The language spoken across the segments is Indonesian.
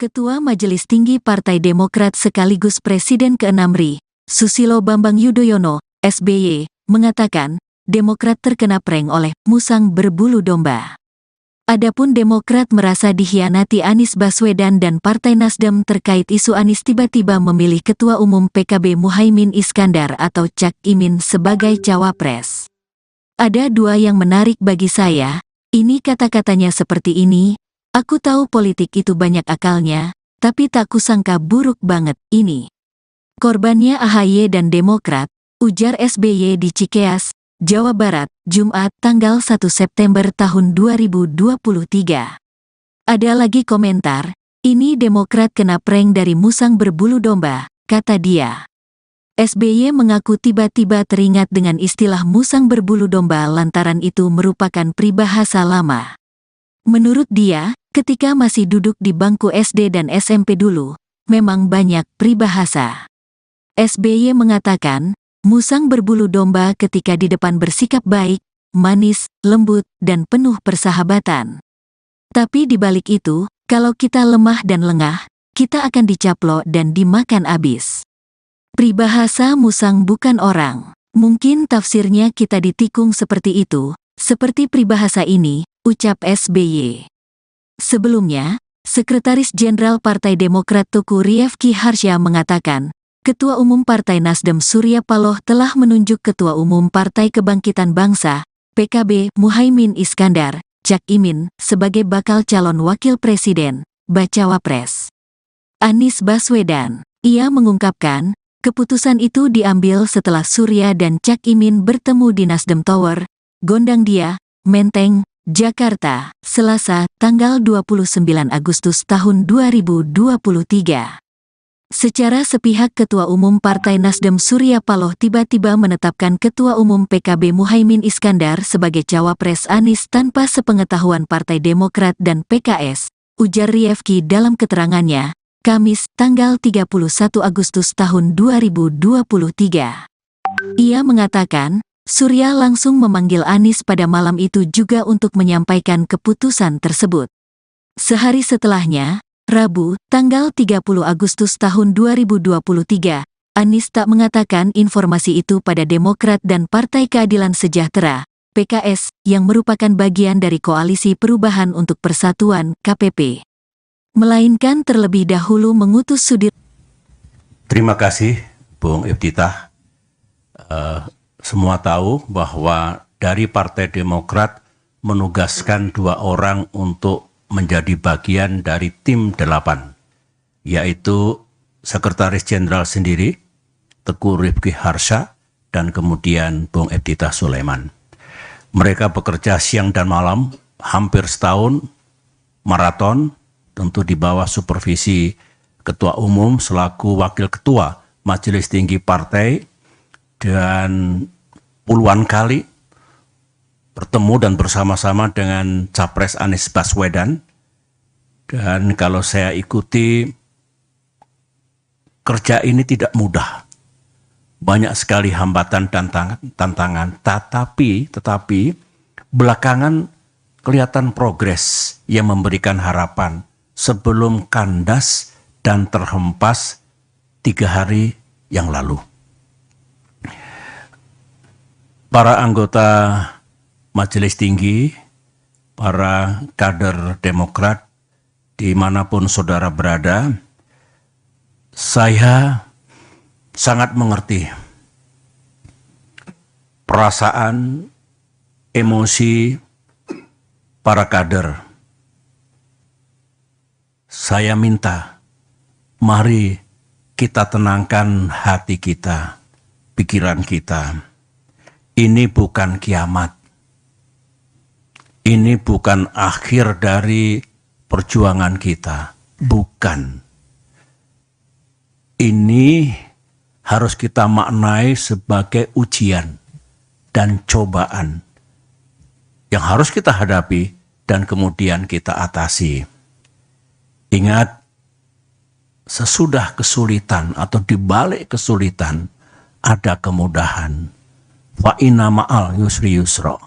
Ketua Majelis Tinggi Partai Demokrat sekaligus Presiden ke-6 RI, Susilo Bambang Yudhoyono, SBY, mengatakan, Demokrat terkena prank oleh musang berbulu domba. Adapun Demokrat merasa dikhianati Anies Baswedan dan Partai Nasdem terkait isu Anies tiba-tiba memilih Ketua Umum PKB Muhaimin Iskandar atau Cak Imin sebagai cawapres. Ada dua yang menarik bagi saya, ini kata-katanya seperti ini, aku tahu politik itu banyak akalnya, tapi tak kusangka buruk banget ini. Korbannya AHY dan Demokrat, ujar SBY di Cikeas, Jawa Barat, Jumat tanggal 1 September tahun 2023. Ada lagi komentar, ini Demokrat kena prank dari musang berbulu domba, kata dia. SBY mengaku tiba-tiba teringat dengan istilah musang berbulu domba lantaran itu merupakan peribahasa lama. Menurut dia, ketika masih duduk di bangku SD dan SMP dulu, memang banyak peribahasa. SBY mengatakan, musang berbulu domba ketika di depan bersikap baik, manis, lembut, dan penuh persahabatan. Tapi di balik itu, kalau kita lemah dan lengah, kita akan dicaplok dan dimakan abis. Peribahasa musang bukan orang. Mungkin tafsirnya kita ditikung seperti itu, seperti peribahasa ini, ucap SBY. Sebelumnya, Sekretaris Jenderal Partai Demokrat Teguh Rifki Harsha mengatakan, Ketua Umum Partai Nasdem Surya Paloh telah menunjuk Ketua Umum Partai Kebangkitan Bangsa, PKB, Muhaimin Iskandar, Cak Imin, sebagai bakal calon wakil presiden, bacawa pres. Anies Baswedan, ia mengungkapkan, keputusan itu diambil setelah Surya dan Cak Imin bertemu di Nasdem Tower, Gondangdia, Menteng, Jakarta, Selasa, tanggal 29 Agustus tahun 2023. Secara sepihak Ketua Umum Partai Nasdem Surya Paloh tiba-tiba menetapkan Ketua Umum PKB Muhaimin Iskandar sebagai cawapres Anies tanpa sepengetahuan Partai Demokrat dan PKS, ujar Rifki dalam keterangannya, Kamis, tanggal 31 Agustus tahun 2023. Ia mengatakan, Surya langsung memanggil Anies pada malam itu juga untuk menyampaikan keputusan tersebut. Sehari setelahnya, Rabu, tanggal 30 Agustus tahun 2023, Anies tak mengatakan informasi itu pada Demokrat dan Partai Keadilan Sejahtera, PKS, yang merupakan bagian dari Koalisi Perubahan untuk Persatuan, KPP. Melainkan terlebih dahulu mengutus Sudir. Terima kasih, Bung Iftitah. Semua tahu bahwa dari Partai Demokrat menugaskan 2 orang untuk menjadi bagian dari tim 8, yaitu Sekretaris Jenderal sendiri, Teguh Rifki Harsha, dan kemudian Bung Iftitah Sulaiman. Mereka bekerja siang dan malam, hampir setahun, maraton, tentu di bawah supervisi Ketua Umum selaku Wakil Ketua Majelis Tinggi Partai, dan puluhan kali bertemu dan bersama-sama dengan Capres Anies Baswedan. Dan kalau saya ikuti, kerja ini tidak mudah. Banyak sekali hambatan dan tantangan, tetapi belakangan kelihatan progres yang memberikan harapan sebelum kandas dan terhempas 3 hari yang lalu. Para anggota Majelis Tinggi, para kader Demokrat, dimanapun saudara berada, saya sangat mengerti perasaan, emosi para kader. Saya minta, mari kita tenangkan hati kita, pikiran kita. Ini bukan kiamat. Ini bukan akhir dari perjuangan kita. Bukan. Ini harus kita maknai sebagai ujian dan cobaan yang harus kita hadapi dan kemudian kita atasi. Ingat, sesudah kesulitan atau di balik kesulitan ada kemudahan. Fa inna ma'al yusri yusra.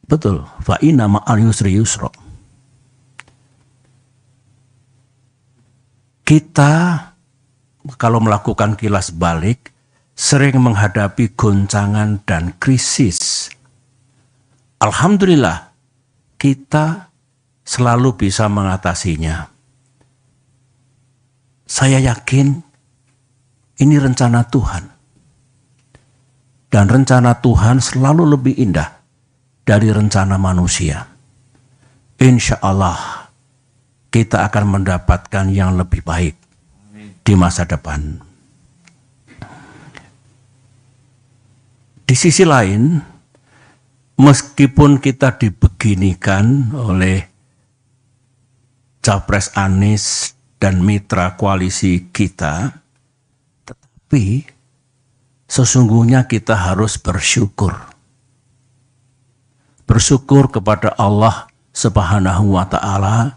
Betul, fa inna ma'al yusri yusra. Kita kalau melakukan kilas balik sering menghadapi goncangan dan krisis. Alhamdulillah, kita selalu bisa mengatasinya. Saya yakin ini rencana Tuhan. Dan rencana Tuhan selalu lebih indah dari rencana manusia. Insya Allah, kita akan mendapatkan yang lebih baik di masa depan. Di sisi lain, meskipun kita dibeginikan oleh Capres Anies dan mitra koalisi kita, tetapi sesungguhnya kita harus bersyukur. Bersyukur kepada Allah Subhanahu wa Ta'ala,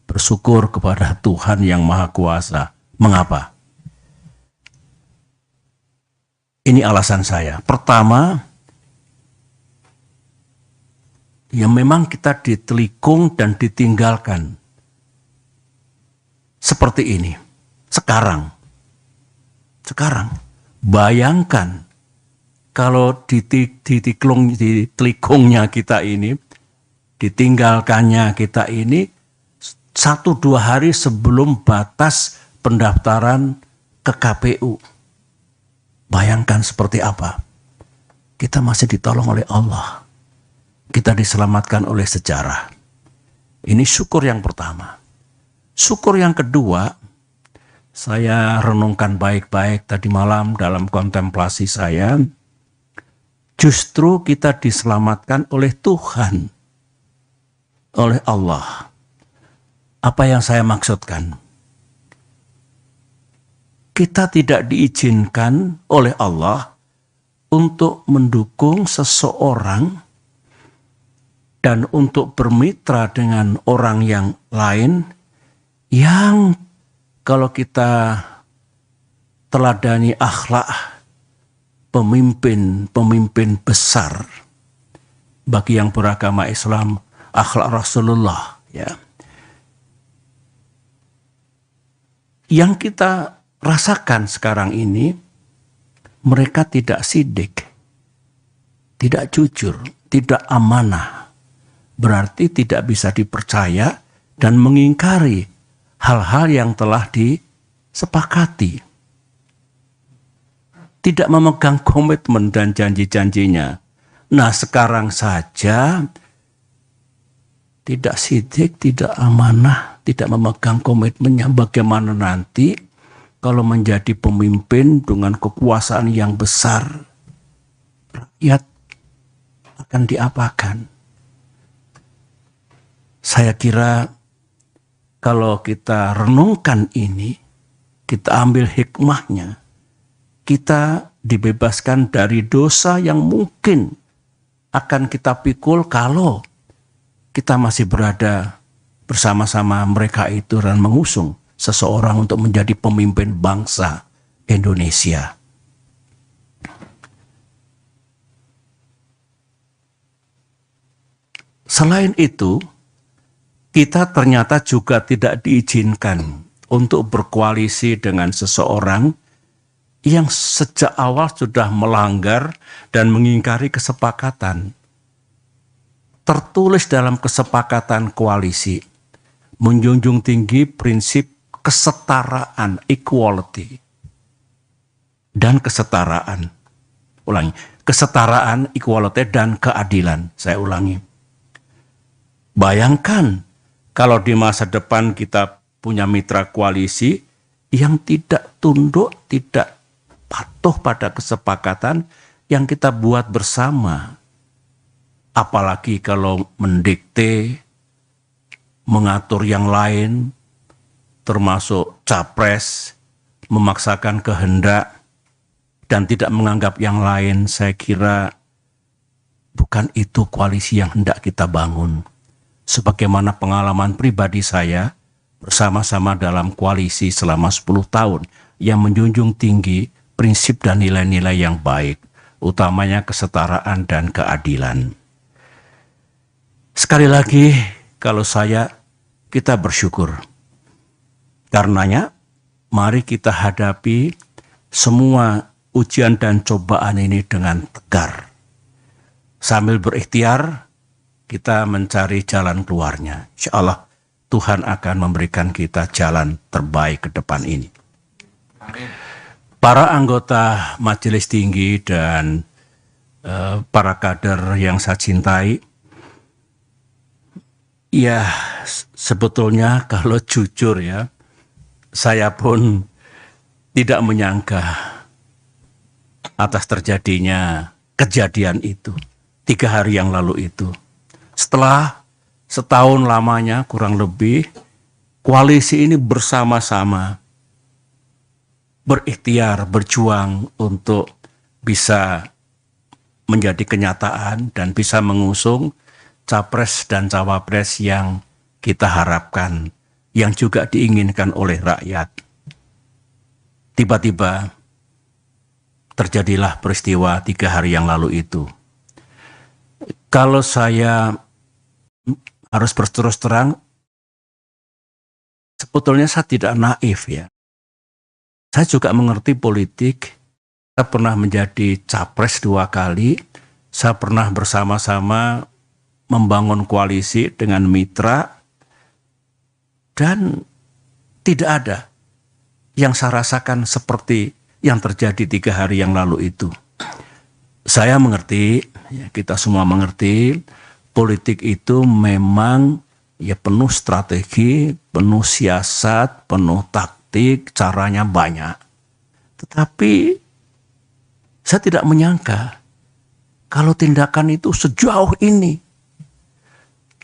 bersyukur kepada Tuhan yang Maha Kuasa. Mengapa? Ini alasan saya. Pertama, ya memang kita ditelikung dan ditinggalkan. Seperti ini. Sekarang, bayangkan kalau ditelikungnya kita ini, ditinggalkannya kita ini, 1-2 hari sebelum batas pendaftaran ke KPU. Bayangkan seperti apa. Kita masih ditolong oleh Allah. Kita diselamatkan oleh sejarah. Ini syukur yang pertama. Syukur yang kedua, saya renungkan baik-baik tadi malam dalam kontemplasi saya. Justru kita diselamatkan oleh Tuhan. Oleh Allah. Apa yang saya maksudkan? Kita tidak diizinkan oleh Allah untuk mendukung seseorang dan untuk bermitra dengan orang yang lain yang kalau kita teladani akhlak pemimpin besar bagi yang beragama Islam, akhlak Rasulullah, ya. Yang kita rasakan sekarang ini, mereka tidak sidik, tidak jujur, tidak amanah. Berarti tidak bisa dipercaya dan mengingkari hal-hal yang telah disepakati. Tidak memegang komitmen dan janji-janjinya. Nah, sekarang saja tidak sidik, tidak amanah, tidak memegang komitmennya. Bagaimana nanti kalau menjadi pemimpin dengan kekuasaan yang besar, rakyat akan diapakan? Saya kira kalau kita renungkan ini, kita ambil hikmahnya, kita dibebaskan dari dosa yang mungkin akan kita pikul kalau kita masih berada bersama-sama mereka itu dan mengusung seseorang untuk menjadi pemimpin bangsa Indonesia. Selain itu, kita ternyata juga tidak diizinkan untuk berkoalisi dengan seseorang yang sejak awal sudah melanggar dan mengingkari kesepakatan. Tertulis dalam kesepakatan koalisi, menjunjung tinggi prinsip kesetaraan, equality, dan kesetaraan. Ulangi, kesetaraan, equality, dan keadilan. Saya ulangi. Bayangkan kalau di masa depan kita punya mitra koalisi yang tidak tunduk, tidak patuh pada kesepakatan yang kita buat bersama. Apalagi kalau mendikte, mengatur yang lain, termasuk capres, memaksakan kehendak, dan tidak menganggap yang lain. Saya kira bukan itu koalisi yang hendak kita bangun. Sebagaimana pengalaman pribadi saya bersama-sama dalam koalisi selama 10 tahun yang menjunjung tinggi prinsip dan nilai-nilai yang baik, utamanya kesetaraan dan keadilan. Sekali lagi, kalau kita bersyukur. Karenanya, mari kita hadapi semua ujian dan cobaan ini dengan tegar. Sambil berikhtiar, kita mencari jalan keluarnya. Insya Allah, Tuhan akan memberikan kita jalan terbaik ke depan ini. Amin. Para anggota Majelis Tinggi dan para kader yang saya cintai, ya sebetulnya kalau jujur ya, saya pun tidak menyangka atas terjadinya kejadian itu 3 hari yang lalu itu. Setelah setahun lamanya kurang lebih, koalisi ini bersama-sama berikhtiar, berjuang untuk bisa menjadi kenyataan dan bisa mengusung capres dan cawapres yang kita harapkan, yang juga diinginkan oleh rakyat. Tiba-tiba terjadilah peristiwa 3 hari yang lalu itu. Kalau saya harus berterus terang, sebetulnya saya tidak naif ya. Saya juga mengerti politik. Saya pernah menjadi capres 2 kali. Saya pernah bersama-sama membangun koalisi dengan mitra. Dan tidak ada yang saya rasakan seperti yang terjadi 3 hari yang lalu itu. Saya mengerti, ya kita semua mengerti, politik itu memang ya penuh strategi, penuh siasat, penuh taktik, caranya banyak. Tetapi saya tidak menyangka kalau tindakan itu sejauh ini,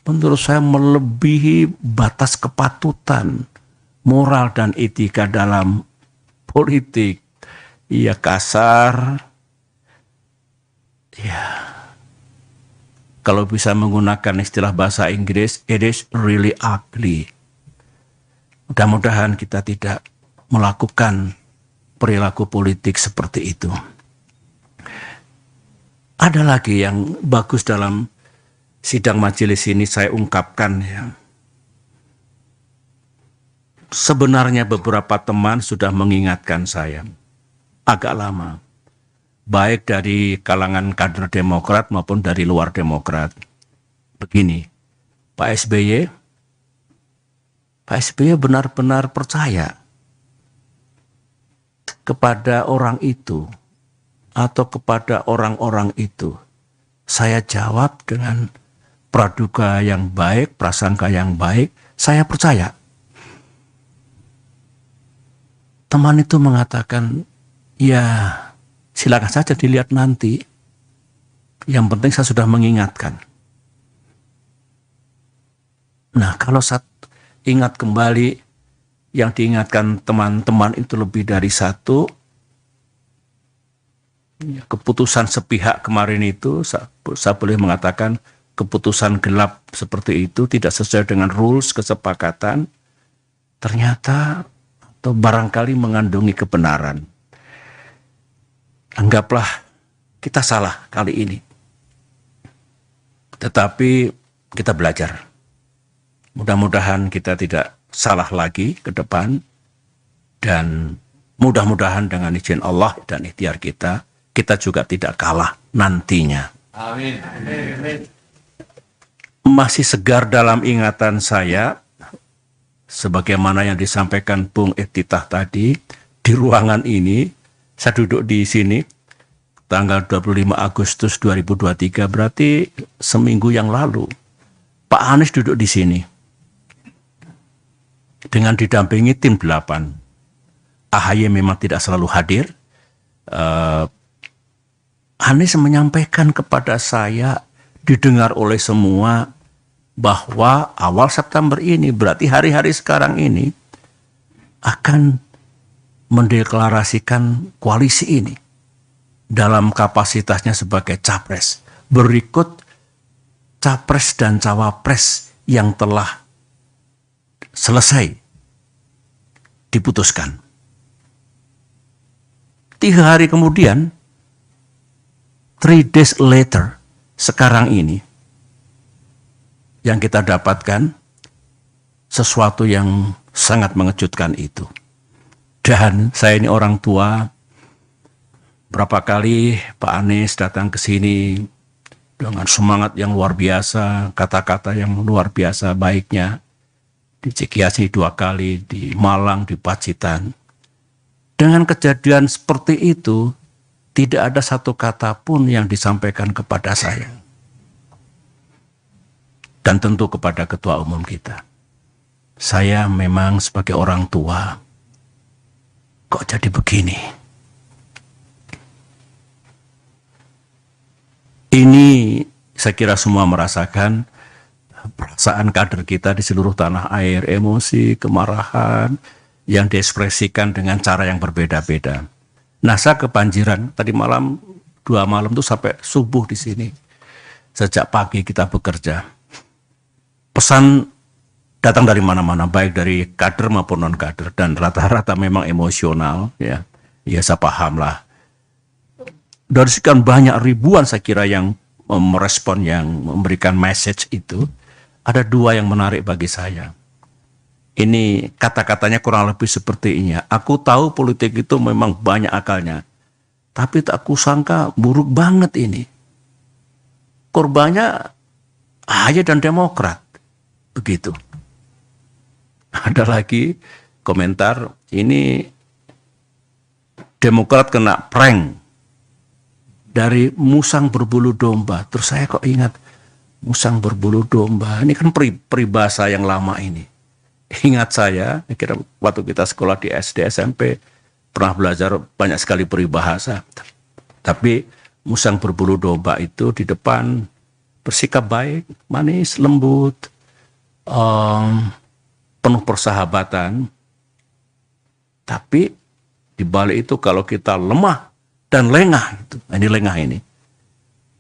menurut saya melebihi batas kepatutan, moral dan etika dalam politik. Ya kasar, ya kalau bisa menggunakan istilah bahasa Inggris, it is really ugly. Mudah-mudahan kita tidak melakukan perilaku politik seperti itu. Ada lagi yang bagus dalam sidang majelis ini saya ungkapkan ya. Sebenarnya beberapa teman sudah mengingatkan saya agak lama, baik dari kalangan kader Demokrat maupun dari luar Demokrat. Begini, Pak SBY benar-benar percaya kepada orang itu atau kepada orang-orang itu. Saya jawab dengan praduga yang baik, prasangka yang baik, saya percaya. Teman itu mengatakan, ya silakan saja dilihat nanti. Yang penting saya sudah mengingatkan. Nah, kalau saya ingat kembali, yang diingatkan teman-teman itu lebih dari satu. Keputusan sepihak kemarin itu, saya boleh mengatakan keputusan gelap seperti itu, tidak sesuai dengan rules kesepakatan. Ternyata atau barangkali mengandungi kebenaran. Anggaplah kita salah kali ini. Tetapi kita belajar. Mudah-mudahan kita tidak salah lagi ke depan. Dan mudah-mudahan dengan izin Allah dan ikhtiar kita, kita juga tidak kalah nantinya. Amin. Amin. Masih segar dalam ingatan saya, sebagaimana yang disampaikan Bung Iftitah tadi, di ruangan ini, saya duduk di sini, tanggal 25 Agustus 2023, berarti seminggu yang lalu, Pak Anies duduk di sini, dengan didampingi tim 8. AHY memang tidak selalu hadir. Anies menyampaikan kepada saya, didengar oleh semua, bahwa awal September ini, berarti hari-hari sekarang ini, akan mendeklarasikan koalisi ini dalam kapasitasnya sebagai capres. Berikut capres dan cawapres yang telah selesai diputuskan. 3 hari kemudian, 3 days later, sekarang ini, yang kita dapatkan sesuatu yang sangat mengejutkan itu. Dan saya ini orang tua, berapa kali Pak Anies datang ke sini dengan semangat yang luar biasa, kata-kata yang luar biasa baiknya, di Cikiasi 2 kali, di Malang, di Pacitan. Dengan kejadian seperti itu, tidak ada satu kata pun yang disampaikan kepada saya. Dan tentu kepada ketua umum kita. Saya memang sebagai orang tua, kok jadi begini? Ini saya kira semua merasakan perasaan kader kita di seluruh tanah air, emosi, kemarahan yang diekspresikan dengan cara yang berbeda-beda. Nah, saya kebanjiran tadi malam, 2 malam itu sampai subuh di sini. Sejak pagi kita bekerja. Pesan datang dari mana-mana, baik dari kader maupun non kader, dan rata-rata memang emosional, ya. Ya saya paham lah. Dari sekian banyak ribuan saya kira yang merespon, yang memberikan message itu, ada 2 yang menarik bagi saya. Ini kata-katanya kurang lebih seperti ini. Aku tahu politik itu memang banyak akalnya, tapi tak kusangka buruk banget ini. Korbannya AHY dan Demokrat. Begitu. Ada lagi komentar, ini Demokrat kena prank dari musang berbulu domba. Terus saya kok ingat, musang berbulu domba, ini kan peribahasa yang lama ini. Ingat saya kira waktu kita sekolah di SD, SMP, pernah belajar banyak sekali peribahasa. Tapi musang berbulu domba itu di depan bersikap baik, manis, lembut, penuh persahabatan. Tapi di balik itu kalau kita lemah dan lengah, ini lengah ini,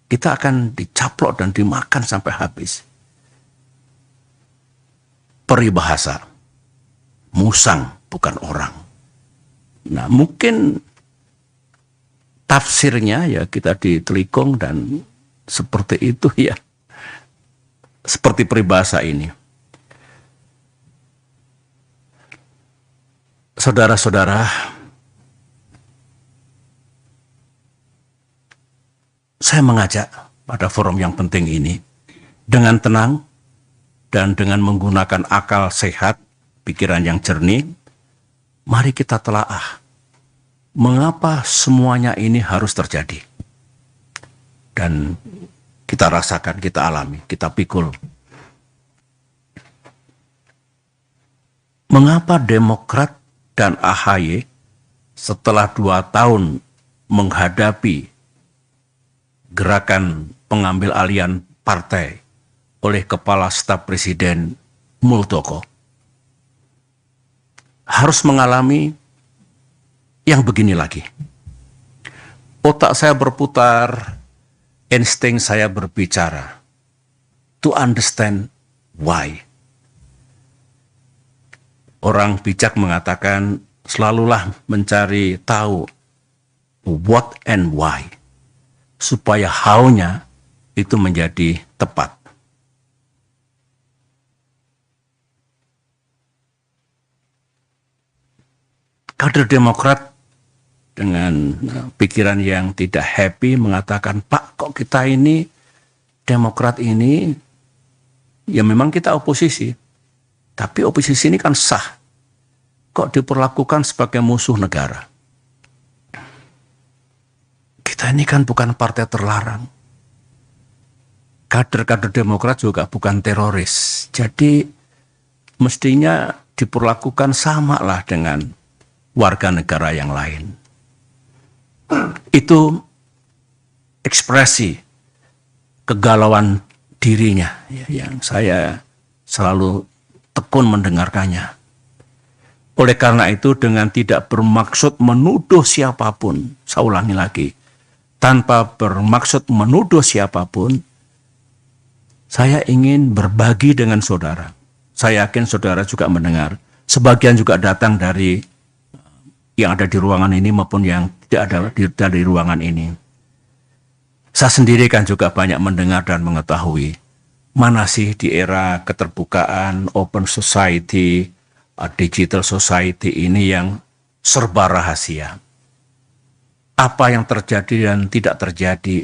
kita akan dicaplok dan dimakan sampai habis. Peribahasa, musang bukan orang. Nah, mungkin tafsirnya ya kita ditelikung dan seperti itu ya. Seperti peribahasa ini. Saudara-saudara, saya mengajak pada forum yang penting ini dengan tenang dan dengan menggunakan akal sehat, pikiran yang jernih, mari kita telaah mengapa semuanya ini harus terjadi. Dan kita rasakan, kita alami, kita pikul. Mengapa Demokrat dan AHY setelah 2 tahun menghadapi gerakan pengambil alihan partai oleh Kepala Staf Presiden Muldoko harus mengalami yang begini lagi. Otak saya berputar, insting saya berbicara. To understand why. Orang bijak mengatakan selalulah mencari tahu what and why, supaya how-nya itu menjadi tepat. Kader Demokrat dengan pikiran yang tidak happy mengatakan, Pak, kok kita ini, Demokrat ini, ya memang kita oposisi, tapi oposisi ini kan sah. Kok diperlakukan sebagai musuh negara? Kita ini kan bukan partai terlarang. Kader-kader Demokrat juga bukan teroris. Jadi mestinya diperlakukan sama lah dengan warga negara yang lain. Itu ekspresi kegalauan dirinya yang saya selalu tekun mendengarkannya. Oleh karena itu, dengan tidak bermaksud menuduh siapapun, saya ulangi lagi, tanpa bermaksud menuduh siapapun, saya ingin berbagi dengan saudara. Saya yakin saudara juga mendengar. Sebagian juga datang dari yang ada di ruangan ini maupun yang tidak ada di ruangan ini. Saya sendiri kan juga banyak mendengar dan mengetahui mana sih di era keterbukaan, open society, digital society ini yang serba rahasia. Apa yang terjadi dan tidak terjadi,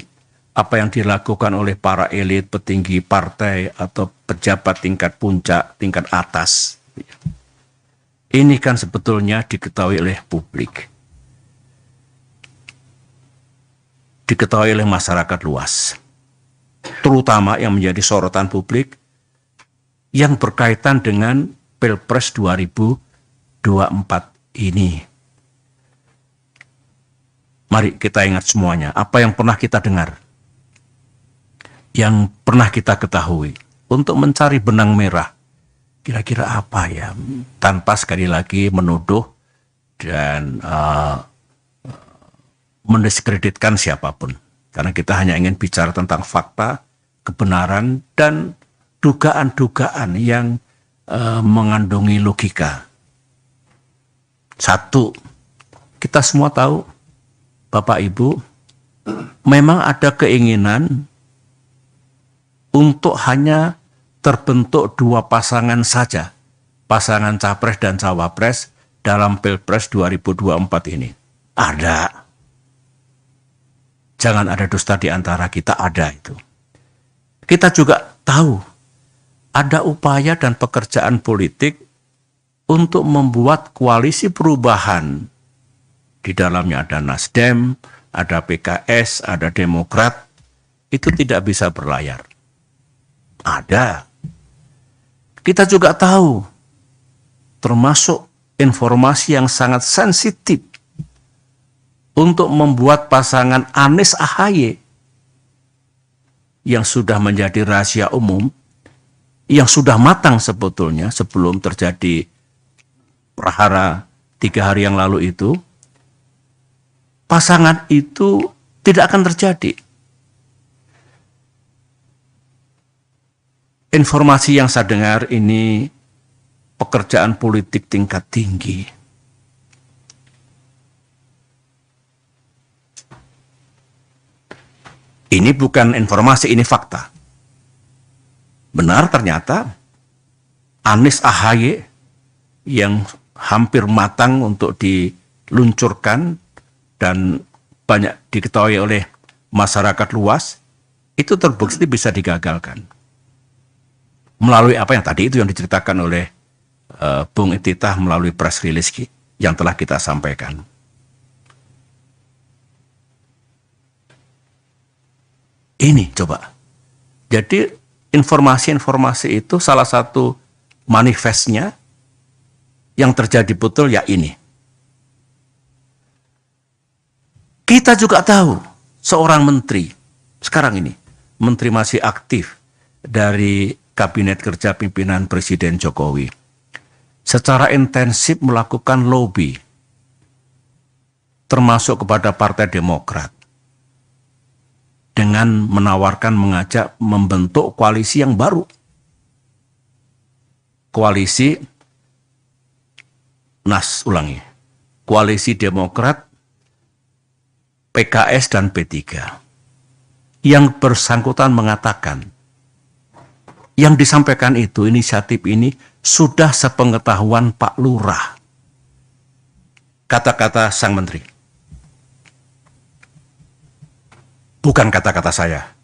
apa yang dilakukan oleh para elit, petinggi partai, atau pejabat tingkat puncak, tingkat atas. Ini kan sebetulnya diketahui oleh publik. Diketahui oleh masyarakat luas. Terutama yang menjadi sorotan publik yang berkaitan dengan Pilpres 2024 ini. Mari kita ingat semuanya, apa yang pernah kita dengar, yang pernah kita ketahui, untuk mencari benang merah. Kira-kira apa ya, tanpa sekali lagi menuduh dan mendiskreditkan siapapun. Karena kita hanya ingin bicara tentang fakta, kebenaran, dan dugaan-dugaan yang mengandungi logika. Satu, kita semua tahu, Bapak Ibu, memang ada keinginan untuk hanya terbentuk dua pasangan saja, pasangan capres dan cawapres dalam Pilpres 2024 ini. Ada. Jangan ada dusta di antara kita, ada itu. Kita juga tahu ada upaya dan pekerjaan politik untuk membuat koalisi perubahan. Di dalamnya ada Nasdem, ada PKS, ada Demokrat. Itu tidak bisa berlayar. Ada. Kita juga tahu, termasuk informasi yang sangat sensitif untuk membuat pasangan Anies Ahaye yang sudah menjadi rahasia umum, yang sudah matang sebetulnya sebelum terjadi prahara 3 hari yang lalu itu, pasangan itu tidak akan terjadi. Informasi yang saya dengar ini pekerjaan politik tingkat tinggi. Ini bukan informasi, ini fakta. Benar ternyata Anies Ahaye yang hampir matang untuk diluncurkan dan banyak diketahui oleh masyarakat luas, itu terbukti bisa digagalkan. Melalui apa yang tadi itu yang diceritakan oleh Bung Ititah melalui press release yang telah kita sampaikan. Ini coba. Jadi informasi-informasi itu salah satu manifestnya yang terjadi betul ya ini. Kita juga tahu seorang menteri sekarang ini, menteri masih aktif dari Kabinet Kerja Pimpinan Presiden Jokowi, secara intensif melakukan lobby, termasuk kepada Partai Demokrat, dengan menawarkan, mengajak membentuk koalisi yang baru. Koalisi, Koalisi Demokrat, PKS, dan P3. Yang bersangkutan mengatakan, yang disampaikan itu, inisiatif ini sudah sepengetahuan Pak Lurah. Kata-kata sang menteri. Bukan kata-kata saya.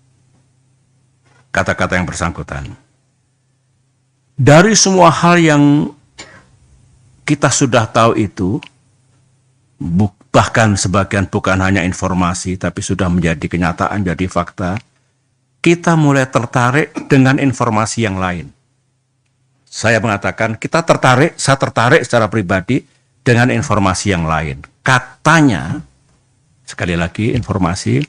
Kata-kata yang bersangkutan. Dari semua hal yang kita sudah tahu itu, bahkan sebagian bukan hanya informasi, tapi sudah menjadi kenyataan, jadi fakta, kita mulai tertarik dengan informasi yang lain. Saya mengatakan, saya tertarik secara pribadi dengan informasi yang lain. Katanya, sekali lagi informasi,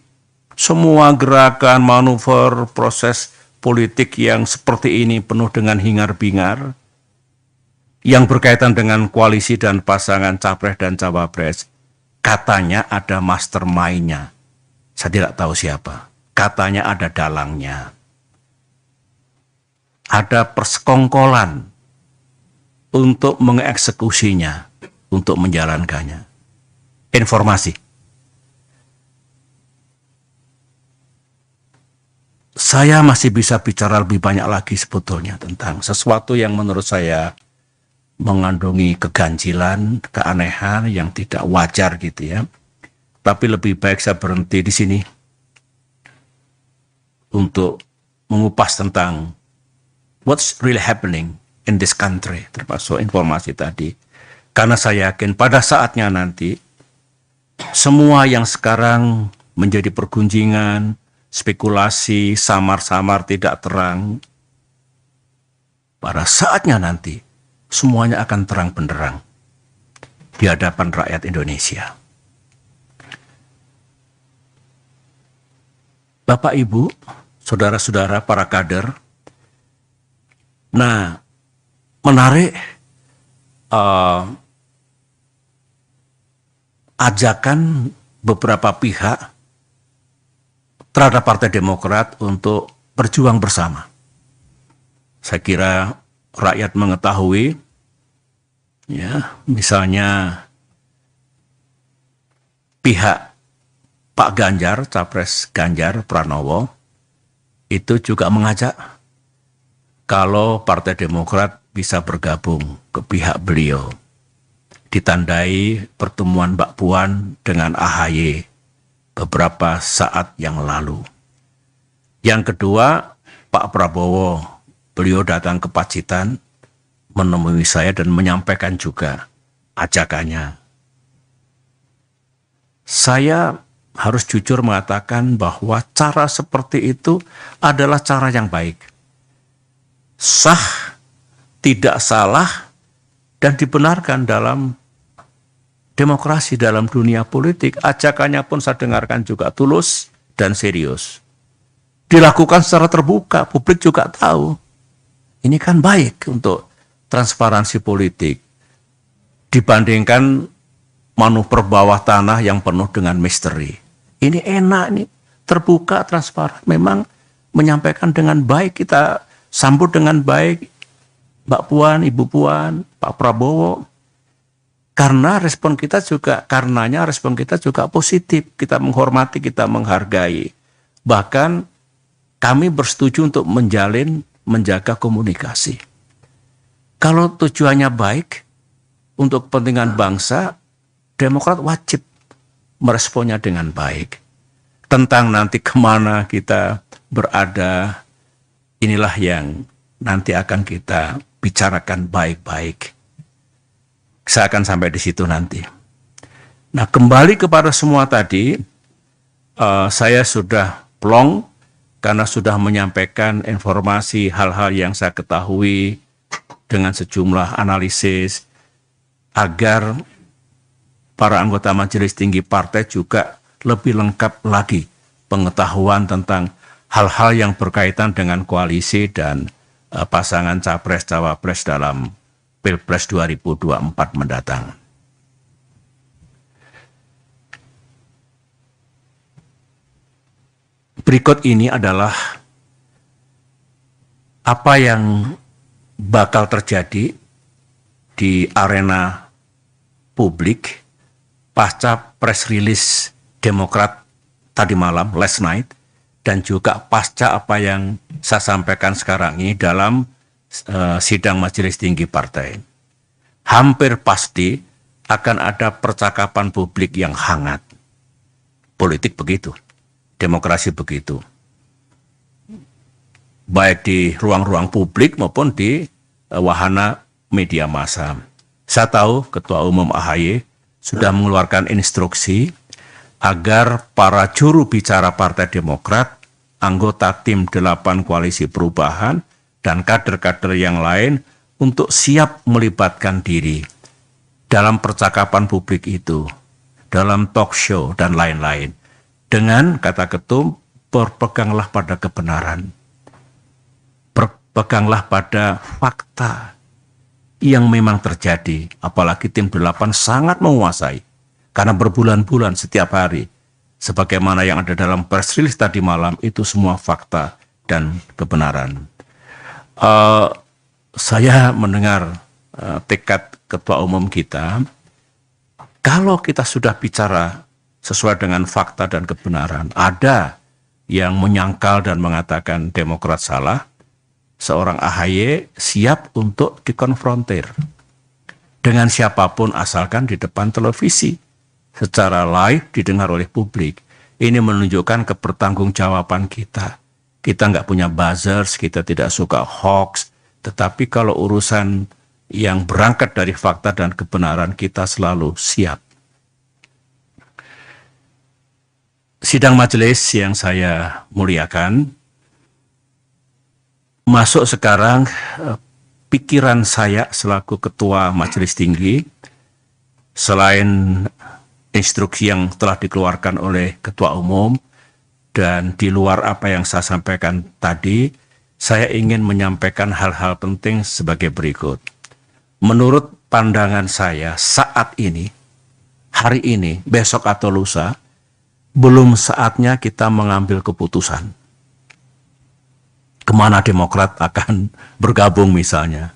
semua gerakan, manuver, proses politik yang seperti ini penuh dengan hingar-bingar, yang berkaitan dengan koalisi dan pasangan capres dan cawapres, katanya ada mastermind-nya. Saya tidak tahu siapa. Katanya ada dalangnya. Ada persekongkolan untuk mengeksekusinya, untuk menjalankannya. Informasi. saya masih bisa bicara lebih banyak lagi sebetulnya tentang sesuatu yang menurut saya mengandungi keganjilan, keanehan yang tidak wajar gitu ya. Tapi lebih baik saya berhenti di sini untuk mengupas tentang what's really happening in this country, termasuk informasi tadi. Karena saya yakin pada saatnya nanti, semua yang sekarang menjadi pergunjingan, spekulasi, samar-samar tidak terang, pada saatnya nanti, semuanya akan terang benderang di hadapan rakyat Indonesia. Bapak, Ibu, saudara-saudara, para kader, nah, menarik ajakan beberapa pihak terhadap Partai Demokrat untuk berjuang bersama. Saya kira rakyat mengetahui, ya, misalnya pihak Pak Ganjar, Capres Ganjar Pranowo, itu juga mengajak kalau Partai Demokrat bisa bergabung ke pihak beliau. Ditandai pertemuan Mbak Puan dengan AHY beberapa saat yang lalu. Yang kedua, Pak Prabowo, beliau datang ke Pacitan, menemui saya dan menyampaikan juga ajakannya. Saya harus jujur mengatakan bahwa cara seperti itu adalah cara yang baik. Sah, tidak salah, dan dibenarkan dalam demokrasi, dalam dunia politik. Ajakannya pun saya dengarkan juga tulus dan serius. Dilakukan secara terbuka, publik juga tahu. Ini kan baik untuk transparansi politik dibandingkan manuver bawah tanah yang penuh dengan misteri. Ini enak, ini terbuka, transparan. Memang menyampaikan dengan baik, kita sambut dengan baik Mbak Puan, Ibu Puan, Pak Prabowo. Karenanya respon kita juga positif. Kita menghormati, kita menghargai. Bahkan kami bersetuju untuk menjaga komunikasi. Kalau tujuannya baik untuk kepentingan bangsa, Demokrat wajib meresponnya dengan baik. Tentang nanti kemana kita berada, inilah yang nanti akan kita bicarakan baik-baik. Saya akan sampai di situ nanti. Nah, kembali kepada semua tadi, saya sudah plong karena sudah menyampaikan informasi hal-hal yang saya ketahui dengan sejumlah analisis agar para anggota Majelis Tinggi Partai juga lebih lengkap lagi pengetahuan tentang hal-hal yang berkaitan dengan koalisi dan pasangan Capres-Cawapres dalam Pilpres 2024 mendatang. Berikut ini adalah apa yang bakal terjadi di arena publik pasca press release Demokrat tadi malam, last night, dan juga pasca apa yang saya sampaikan sekarang ini dalam sidang Majelis Tinggi Partai. Hampir pasti akan ada percakapan publik yang hangat. Politik begitu, demokrasi begitu. Baik di ruang-ruang publik maupun di wahana media massa. Saya tahu Ketua Umum AHY sudah mengeluarkan instruksi agar para juru bicara Partai Demokrat, anggota tim 8 Koalisi Perubahan, dan kader-kader yang lain untuk siap melibatkan diri dalam percakapan publik itu, dalam talk show dan lain-lain. Dengan, kata Ketum, berpeganglah pada kebenaran, berpeganglah pada fakta yang memang terjadi, apalagi tim 8 sangat menguasai, karena berbulan-bulan setiap hari, sebagaimana yang ada dalam press release tadi malam, itu semua fakta dan kebenaran. Saya mendengar tekad Ketua Umum kita, kalau kita sudah bicara sesuai dengan fakta dan kebenaran, ada yang menyangkal dan mengatakan Demokrat salah, seorang AHY siap untuk dikonfrontir dengan siapapun asalkan di depan televisi, secara live didengar oleh publik. Ini menunjukkan kebertanggungjawaban kita. Kita nggak punya buzzers, kita tidak suka hoax, tetapi kalau urusan yang berangkat dari fakta dan kebenaran, kita selalu siap. Sidang majelis yang saya muliakan, masuk sekarang pikiran saya selaku Ketua Majelis Tinggi, selain instruksi yang telah dikeluarkan oleh Ketua Umum, dan di luar apa yang saya sampaikan tadi, saya ingin menyampaikan hal-hal penting sebagai berikut. Menurut pandangan saya saat ini, hari ini, besok atau lusa, belum saatnya kita mengambil keputusan kemana Demokrat akan bergabung misalnya,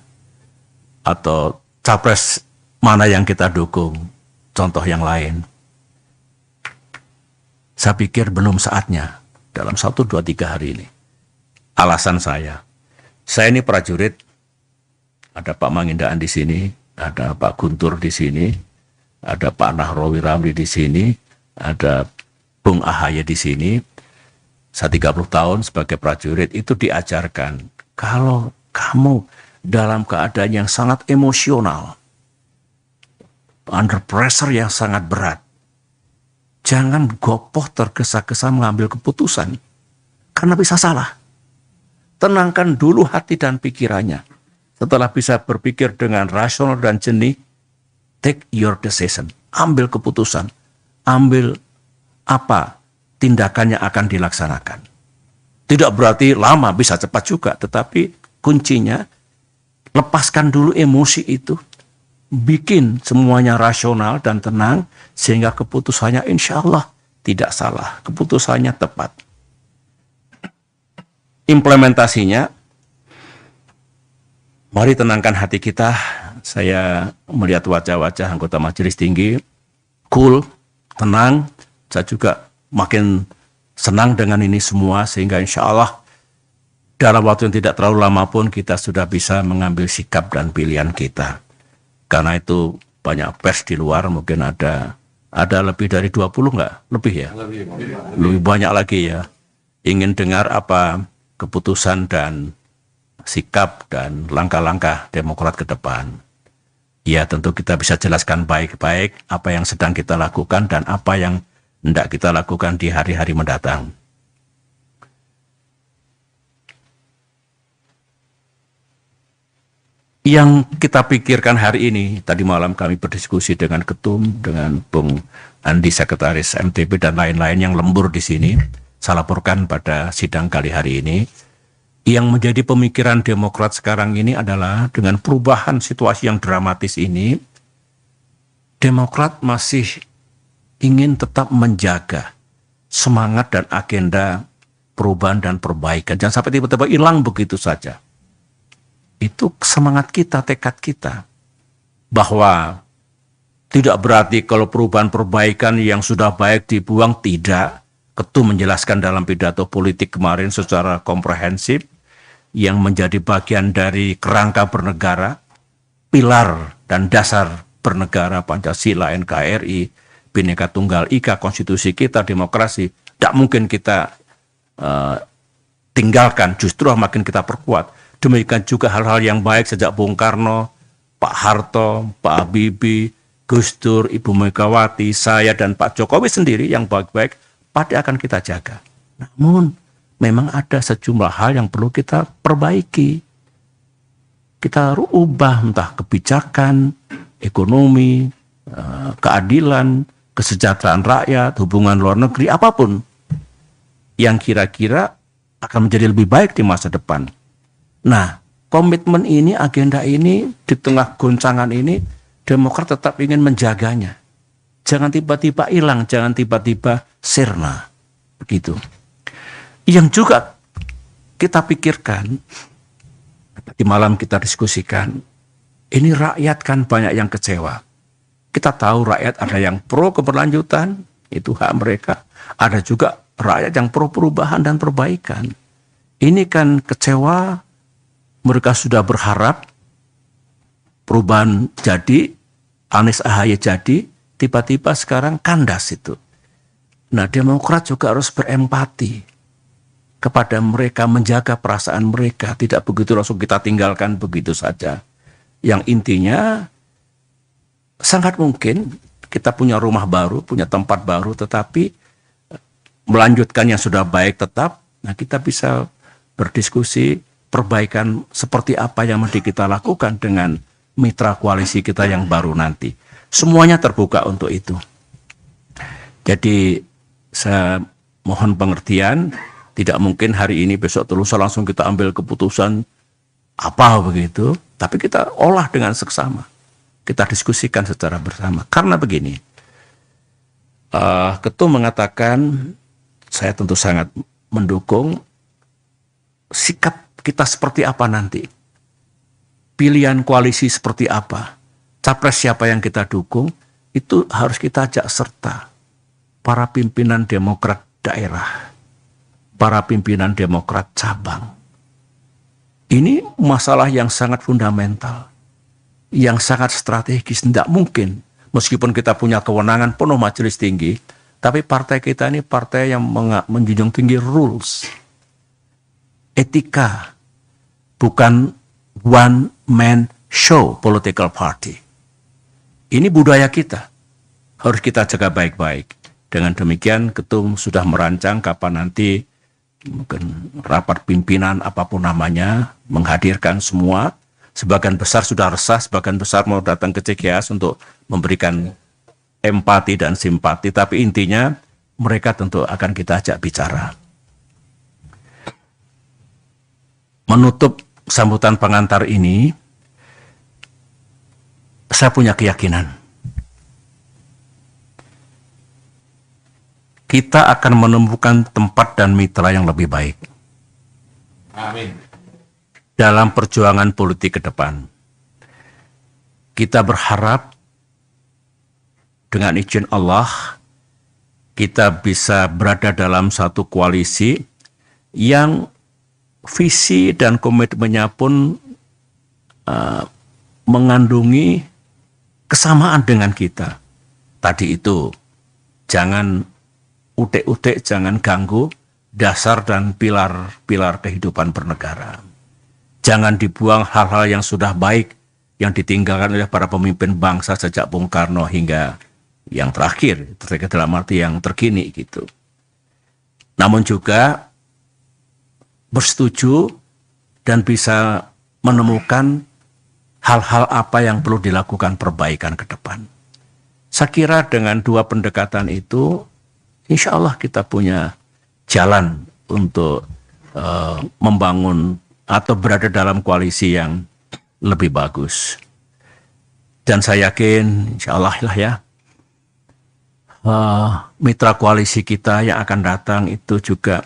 atau capres mana yang kita dukung, contoh yang lain. Saya pikir belum saatnya dalam 1, 2, 3 hari ini. Alasan saya ini prajurit, ada Pak Mangindaan di sini, ada Pak Guntur di sini, ada Pak Nahrawi Ramli di sini, ada Bung AHY di sini. Saya 30 tahun sebagai prajurit itu diajarkan, kalau kamu dalam keadaan yang sangat emosional, under pressure yang sangat berat, jangan gopoh tergesa-gesa mengambil keputusan, karena bisa salah. Tenangkan dulu hati dan pikirannya. Setelah bisa berpikir dengan rasional dan jernih, take your decision, ambil keputusan, ambil apa tindakannya akan dilaksanakan. Tidak berarti lama, bisa cepat juga, tetapi kuncinya lepaskan dulu emosi itu, bikin semuanya rasional dan tenang, sehingga keputusannya insya Allah tidak salah, keputusannya tepat. Implementasinya, mari tenangkan hati kita. Saya melihat wajah-wajah anggota Majelis Tinggi, cool, tenang. Saya juga makin senang dengan ini semua, sehingga insya Allah dalam waktu yang tidak terlalu lama pun kita sudah bisa mengambil sikap dan pilihan kita. Karena itu banyak pers di luar, mungkin ada lebih dari 20 enggak? Lebih ya? Lebih banyak lagi ya. Ingin dengar apa keputusan dan sikap dan langkah-langkah Demokrat ke depan. Ya tentu kita bisa jelaskan baik-baik apa yang sedang kita lakukan dan apa yang hendak kita lakukan di hari-hari mendatang. Yang kita pikirkan hari ini, tadi malam kami berdiskusi dengan Ketum, dengan Bung Andi, Sekretaris MTP, dan lain-lain yang lembur di sini. Saya laporkan pada sidang kali hari ini. Yang menjadi pemikiran Demokrat sekarang ini adalah dengan perubahan situasi yang dramatis ini, Demokrat masih ingin tetap menjaga semangat dan agenda perubahan dan perbaikan. Jangan sampai tiba-tiba hilang begitu saja. Itu semangat kita, tekad kita. Bahwa tidak berarti kalau perubahan perbaikan yang sudah baik dibuang, tidak. Ketum menjelaskan dalam pidato politik kemarin secara komprehensif, yang menjadi bagian dari kerangka bernegara, pilar dan dasar bernegara, Pancasila, NKRI, Bhinneka Tunggal Ika, konstitusi kita, demokrasi, tidak mungkin kita tinggalkan, justru makin kita perkuat. Demikian juga hal-hal yang baik sejak Bung Karno, Pak Harto, Pak Habibie, Gus Dur, Ibu Megawati, saya dan Pak Jokowi sendiri yang baik-baik pasti akan kita jaga. Namun memang ada sejumlah hal yang perlu kita perbaiki. Kita ubah entah kebijakan, ekonomi, keadilan, kesejahteraan rakyat, hubungan luar negeri, apapun yang kira-kira akan menjadi lebih baik di masa depan. Nah, komitmen ini, agenda ini, di tengah goncangan ini, Demokrat tetap ingin menjaganya. Jangan tiba-tiba hilang, jangan tiba-tiba sirna. Begitu. Yang juga kita pikirkan, tadi malam kita diskusikan, ini rakyat kan banyak yang kecewa. Kita tahu rakyat ada yang pro keberlanjutan, itu hak mereka. Ada juga rakyat yang pro perubahan dan perbaikan. Ini kan kecewa, mereka sudah berharap perubahan jadi, Anies AHY jadi, tiba-tiba sekarang kandas itu. Nah, Demokrat juga harus berempati kepada mereka, menjaga perasaan mereka, tidak begitu langsung kita tinggalkan begitu saja. Yang intinya, sangat mungkin kita punya rumah baru, punya tempat baru, tetapi melanjutkan yang sudah baik tetap, nah kita bisa berdiskusi perbaikan seperti apa yang mesti kita lakukan dengan mitra koalisi kita yang baru nanti. Semuanya terbuka untuk itu. Jadi saya mohon pengertian, tidak mungkin hari ini besok lusa langsung kita ambil keputusan apa begitu, tapi kita olah dengan seksama. Kita diskusikan secara bersama. Karena begini, Ketum mengatakan, saya tentu sangat mendukung sikap kita seperti apa nanti. Pilihan koalisi seperti apa. Capres siapa yang kita dukung, itu harus kita ajak serta. Para pimpinan Demokrat daerah. Para pimpinan Demokrat cabang. Ini masalah yang sangat fundamental. Yang sangat strategis. Tidak mungkin. Meskipun kita punya kewenangan penuh majelis tinggi, tapi partai kita ini partai yang menjunjung tinggi rules. Etika. Bukan one man show political party. Ini budaya kita. Harus kita jaga baik-baik. Dengan demikian Ketum sudah merancang kapan nanti mungkin rapat pimpinan apapun namanya, menghadirkan semua. Sebagian besar sudah resah, sebagian besar mau datang ke CGS untuk memberikan empati dan simpati. Tapi intinya mereka tentu akan kita ajak bicara. Menutup sambutan pengantar ini, saya punya keyakinan. Kita akan menemukan tempat dan mitra yang lebih baik. Amin. Dalam perjuangan politik ke depan. Kita berharap dengan izin Allah, kita bisa berada dalam satu koalisi yang visi dan komitmennya pun mengandungi kesamaan dengan kita. Tadi itu, jangan utek-utek, jangan ganggu dasar dan pilar-pilar kehidupan bernegara. Jangan dibuang hal-hal yang sudah baik, yang ditinggalkan oleh para pemimpin bangsa sejak Bung Karno hingga yang terakhir, dalam arti yang terkini gitu. Namun juga bersetuju dan bisa menemukan hal-hal apa yang perlu dilakukan perbaikan ke depan. Saya kira dengan dua pendekatan itu, insya Allah kita punya jalan untuk membangun atau berada dalam koalisi yang lebih bagus. Dan saya yakin, insya Allah lah ya, mitra koalisi kita yang akan datang itu juga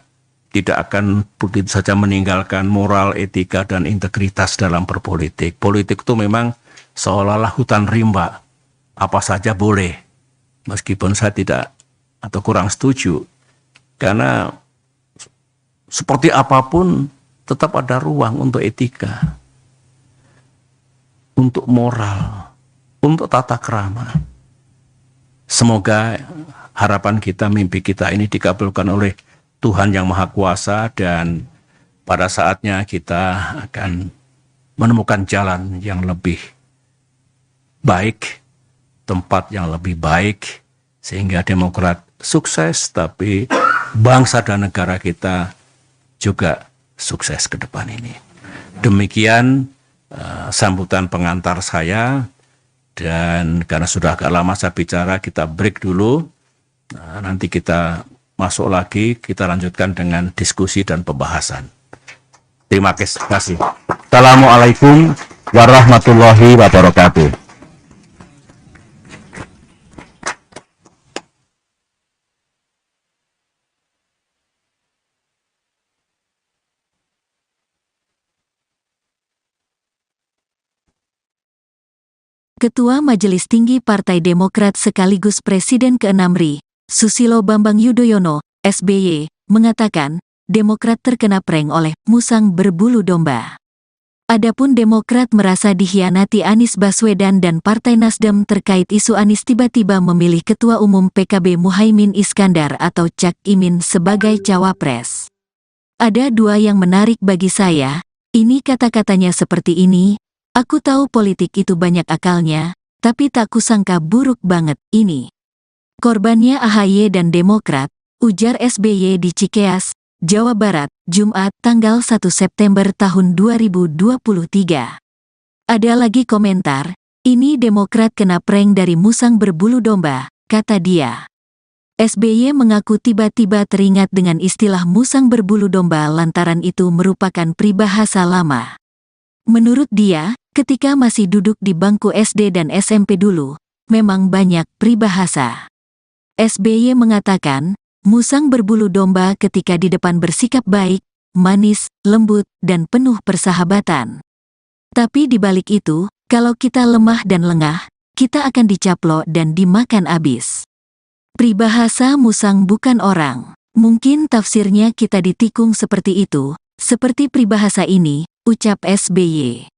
tidak akan begitu saja meninggalkan moral, etika, dan integritas dalam berpolitik. Politik itu memang seolah-olah hutan rimba. Apa saja boleh. Meskipun saya tidak atau kurang setuju. Karena seperti apapun tetap ada ruang untuk etika. Untuk moral. Untuk tata krama. Semoga harapan kita, mimpi kita ini dikabulkan oleh Tuhan yang Maha Kuasa, dan pada saatnya kita akan menemukan jalan yang lebih baik, tempat yang lebih baik, sehingga Demokrat sukses, tapi bangsa dan negara kita juga sukses ke depan ini. Demikian sambutan pengantar saya, dan karena sudah agak lama saya bicara, kita break dulu. Nanti kita masuk lagi, kita lanjutkan dengan diskusi dan pembahasan. Terima kasih. Assalamualaikum warahmatullahi wabarakatuh. Ketua Majelis Tinggi Partai Demokrat sekaligus Presiden ke-6 RI, Susilo Bambang Yudhoyono, SBY, mengatakan Demokrat terkena prank oleh musang berbulu domba. Adapun Demokrat merasa dikhianati Anies Baswedan dan Partai Nasdem terkait isu Anies tiba-tiba memilih Ketua Umum PKB Muhaimin Iskandar atau Cak Imin sebagai cawapres. Ada dua yang menarik bagi saya, ini kata-katanya seperti ini, aku tahu politik itu banyak akalnya, tapi tak kusangka buruk banget ini. Korbannya AHY dan Demokrat, ujar SBY di Cikeas, Jawa Barat, Jumat, tanggal 1 September tahun 2023. Ada lagi komentar, ini Demokrat kena prank dari musang berbulu domba, kata dia. SBY mengaku tiba-tiba teringat dengan istilah musang berbulu domba lantaran itu merupakan peribahasa lama. Menurut dia, ketika masih duduk di bangku SD dan SMP dulu, memang banyak peribahasa. SBY mengatakan, musang berbulu domba ketika di depan bersikap baik, manis, lembut, dan penuh persahabatan. Tapi di balik itu, kalau kita lemah dan lengah, kita akan dicaplok dan dimakan abis. Peribahasa musang bukan orang. Mungkin tafsirnya kita ditikung seperti itu, seperti peribahasa ini, ucap SBY.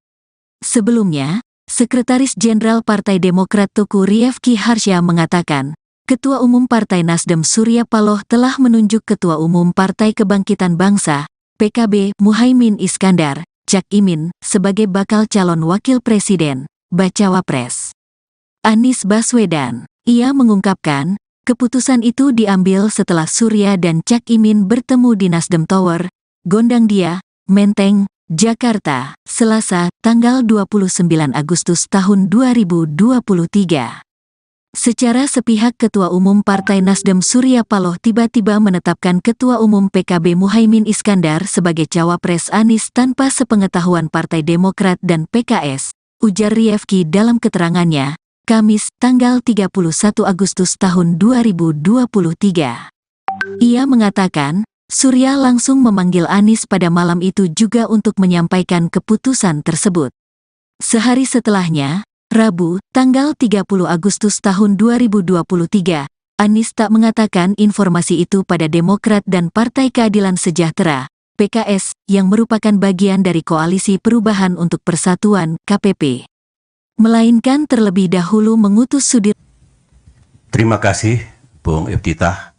Sebelumnya, Sekretaris Jenderal Partai Demokrat Teguh Rifki Harsha mengatakan, Ketua Umum Partai Nasdem Surya Paloh telah menunjuk Ketua Umum Partai Kebangkitan Bangsa, PKB, Muhaimin Iskandar, Cak Imin, sebagai bakal calon wakil presiden, bacawa pres. Anies Baswedan, ia mengungkapkan, keputusan itu diambil setelah Surya dan Cak Imin bertemu di Nasdem Tower, Gondangdia, Menteng, Jakarta, Selasa, tanggal 29 Agustus tahun 2023. Secara sepihak Ketua Umum Partai Nasdem Surya Paloh tiba-tiba menetapkan Ketua Umum PKB Muhaimin Iskandar sebagai cawapres Anies tanpa sepengetahuan Partai Demokrat dan PKS, ujar Rifki dalam keterangannya, Kamis, tanggal 31 Agustus tahun 2023. Ia mengatakan, Surya langsung memanggil Anies pada malam itu juga untuk menyampaikan keputusan tersebut. Sehari setelahnya, Rabu, tanggal 30 Agustus tahun 2023, Anies tak mengatakan informasi itu pada Demokrat dan Partai Keadilan Sejahtera, PKS, yang merupakan bagian dari Koalisi Perubahan untuk Persatuan, KPP. Melainkan terlebih dahulu mengutus Sudir. Terima kasih, Bung Iftitah.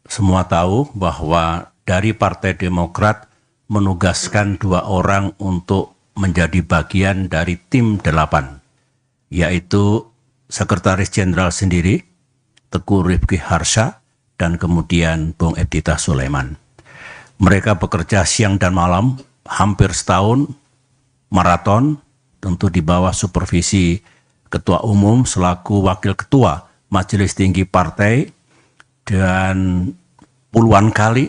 Semua tahu bahwa dari Partai Demokrat menugaskan 2 orang untuk menjadi bagian dari tim 8, yaitu Sekretaris Jenderal sendiri, Teguh Rifki Harsha, dan kemudian Bung Iftitah Sulaiman. Mereka bekerja siang dan malam, hampir setahun, maraton, tentu di bawah supervisi Ketua Umum selaku Wakil Ketua Majelis Tinggi Partai, dan puluhan kali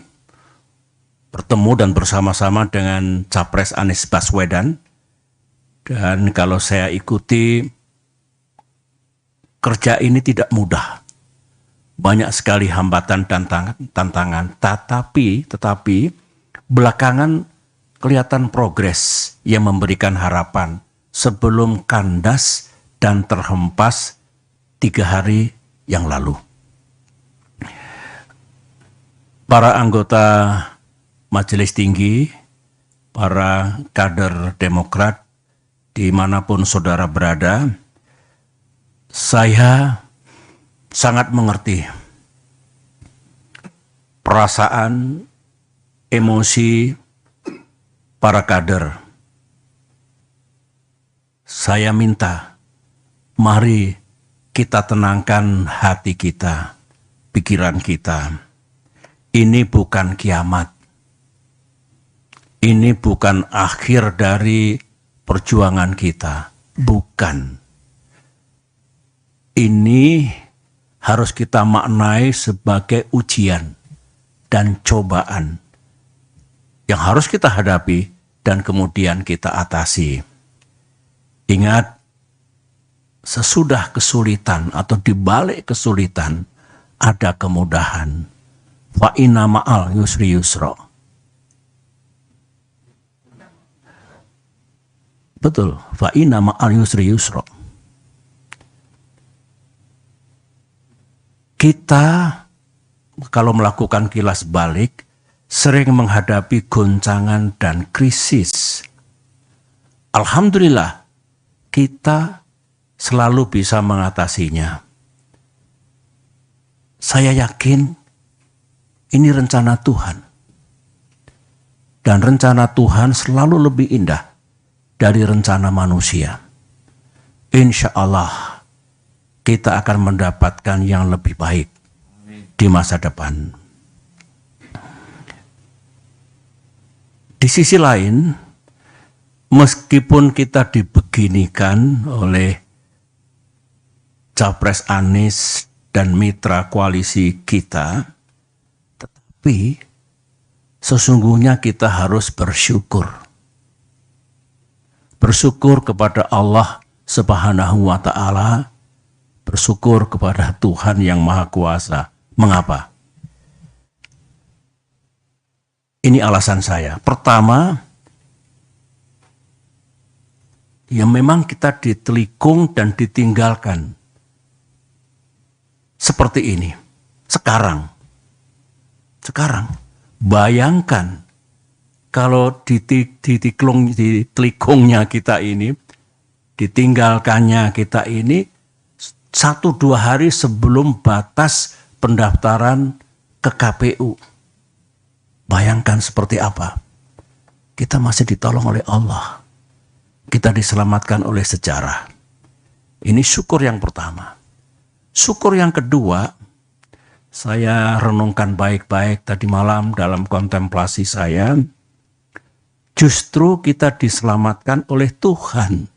bertemu dan bersama-sama dengan Capres Anies Baswedan. Dan kalau saya ikuti, kerja ini tidak mudah. Banyak sekali hambatan dan tantangan, tetapi belakangan kelihatan progres yang memberikan harapan sebelum kandas dan terhempas 3 hari yang lalu. Para anggota Majelis Tinggi, para kader Demokrat, dimanapun saudara berada, saya sangat mengerti perasaan, emosi para kader. Saya minta, mari kita tenangkan hati kita, pikiran kita. Ini bukan kiamat. Ini bukan akhir dari perjuangan kita. Bukan. Ini harus kita maknai sebagai ujian dan cobaan yang harus kita hadapi dan kemudian kita atasi. Ingat, sesudah kesulitan atau di balik kesulitan ada kemudahan. Fa inna ma'al yusri yusra. Betul, fa inna ma'al yusri yusra. Kita kalau melakukan kilas balik sering menghadapi goncangan dan krisis. Alhamdulillah, kita selalu bisa mengatasinya. Saya yakin ini rencana Tuhan. Dan rencana Tuhan selalu lebih indah dari rencana manusia. Insya Allah kita akan mendapatkan yang lebih baik di masa depan. Di sisi lain, meskipun kita dibeginikan oleh Capres Anies dan mitra koalisi kita, tetapi sesungguhnya kita harus bersyukur. Bersyukur kepada Allah Subhanahu wa Ta'ala, bersyukur kepada Tuhan yang Maha Kuasa. Mengapa? Ini alasan saya. Pertama, ya memang kita ditelikung dan ditinggalkan. Seperti ini. Sekarang. Bayangkan kalau ditelikungnya kita ini, ditinggalkannya kita ini 1-2 hari sebelum batas pendaftaran ke KPU. Bayangkan seperti apa. Kita masih ditolong oleh Allah. Kita diselamatkan oleh sejarah. Ini syukur yang pertama. Syukur yang kedua, saya renungkan baik-baik tadi malam dalam kontemplasi saya. Justru kita diselamatkan oleh Tuhan.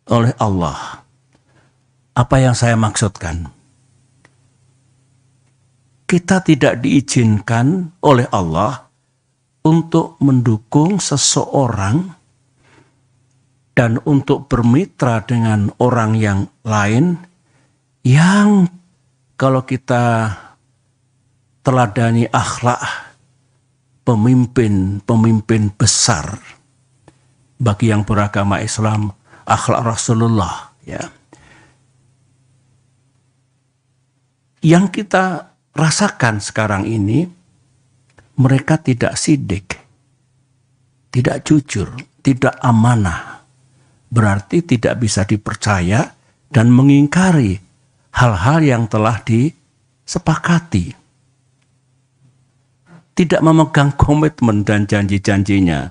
Oleh Allah. Apa yang saya maksudkan? Kita tidak diizinkan oleh Allah untuk mendukung seseorang dan untuk bermitra dengan orang yang lain yang kalau kita teladani akhlak pemimpin besar bagi yang beragama Islam, akhlak Rasulullah, ya. Yang kita rasakan sekarang ini, mereka tidak sidik, tidak jujur, tidak amanah. Berarti tidak bisa dipercaya dan mengingkari hal-hal yang telah disepakati. Tidak memegang komitmen dan janji-janjinya.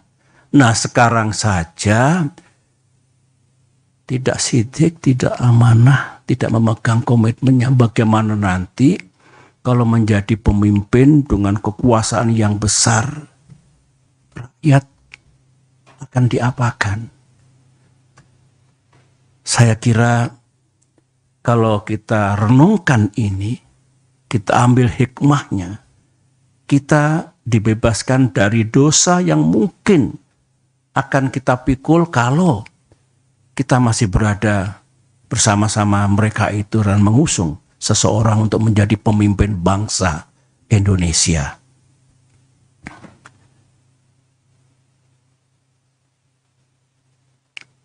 Nah, sekarang saja tidak sidik, tidak amanah, tidak memegang komitmennya. Bagaimana nanti kalau menjadi pemimpin dengan kekuasaan yang besar, rakyat akan diapakan? Saya kira kalau kita renungkan ini, kita ambil hikmahnya, kita dibebaskan dari dosa yang mungkin akan kita pikul kalau kita masih berada bersama-sama mereka itu dan mengusung seseorang untuk menjadi pemimpin bangsa Indonesia.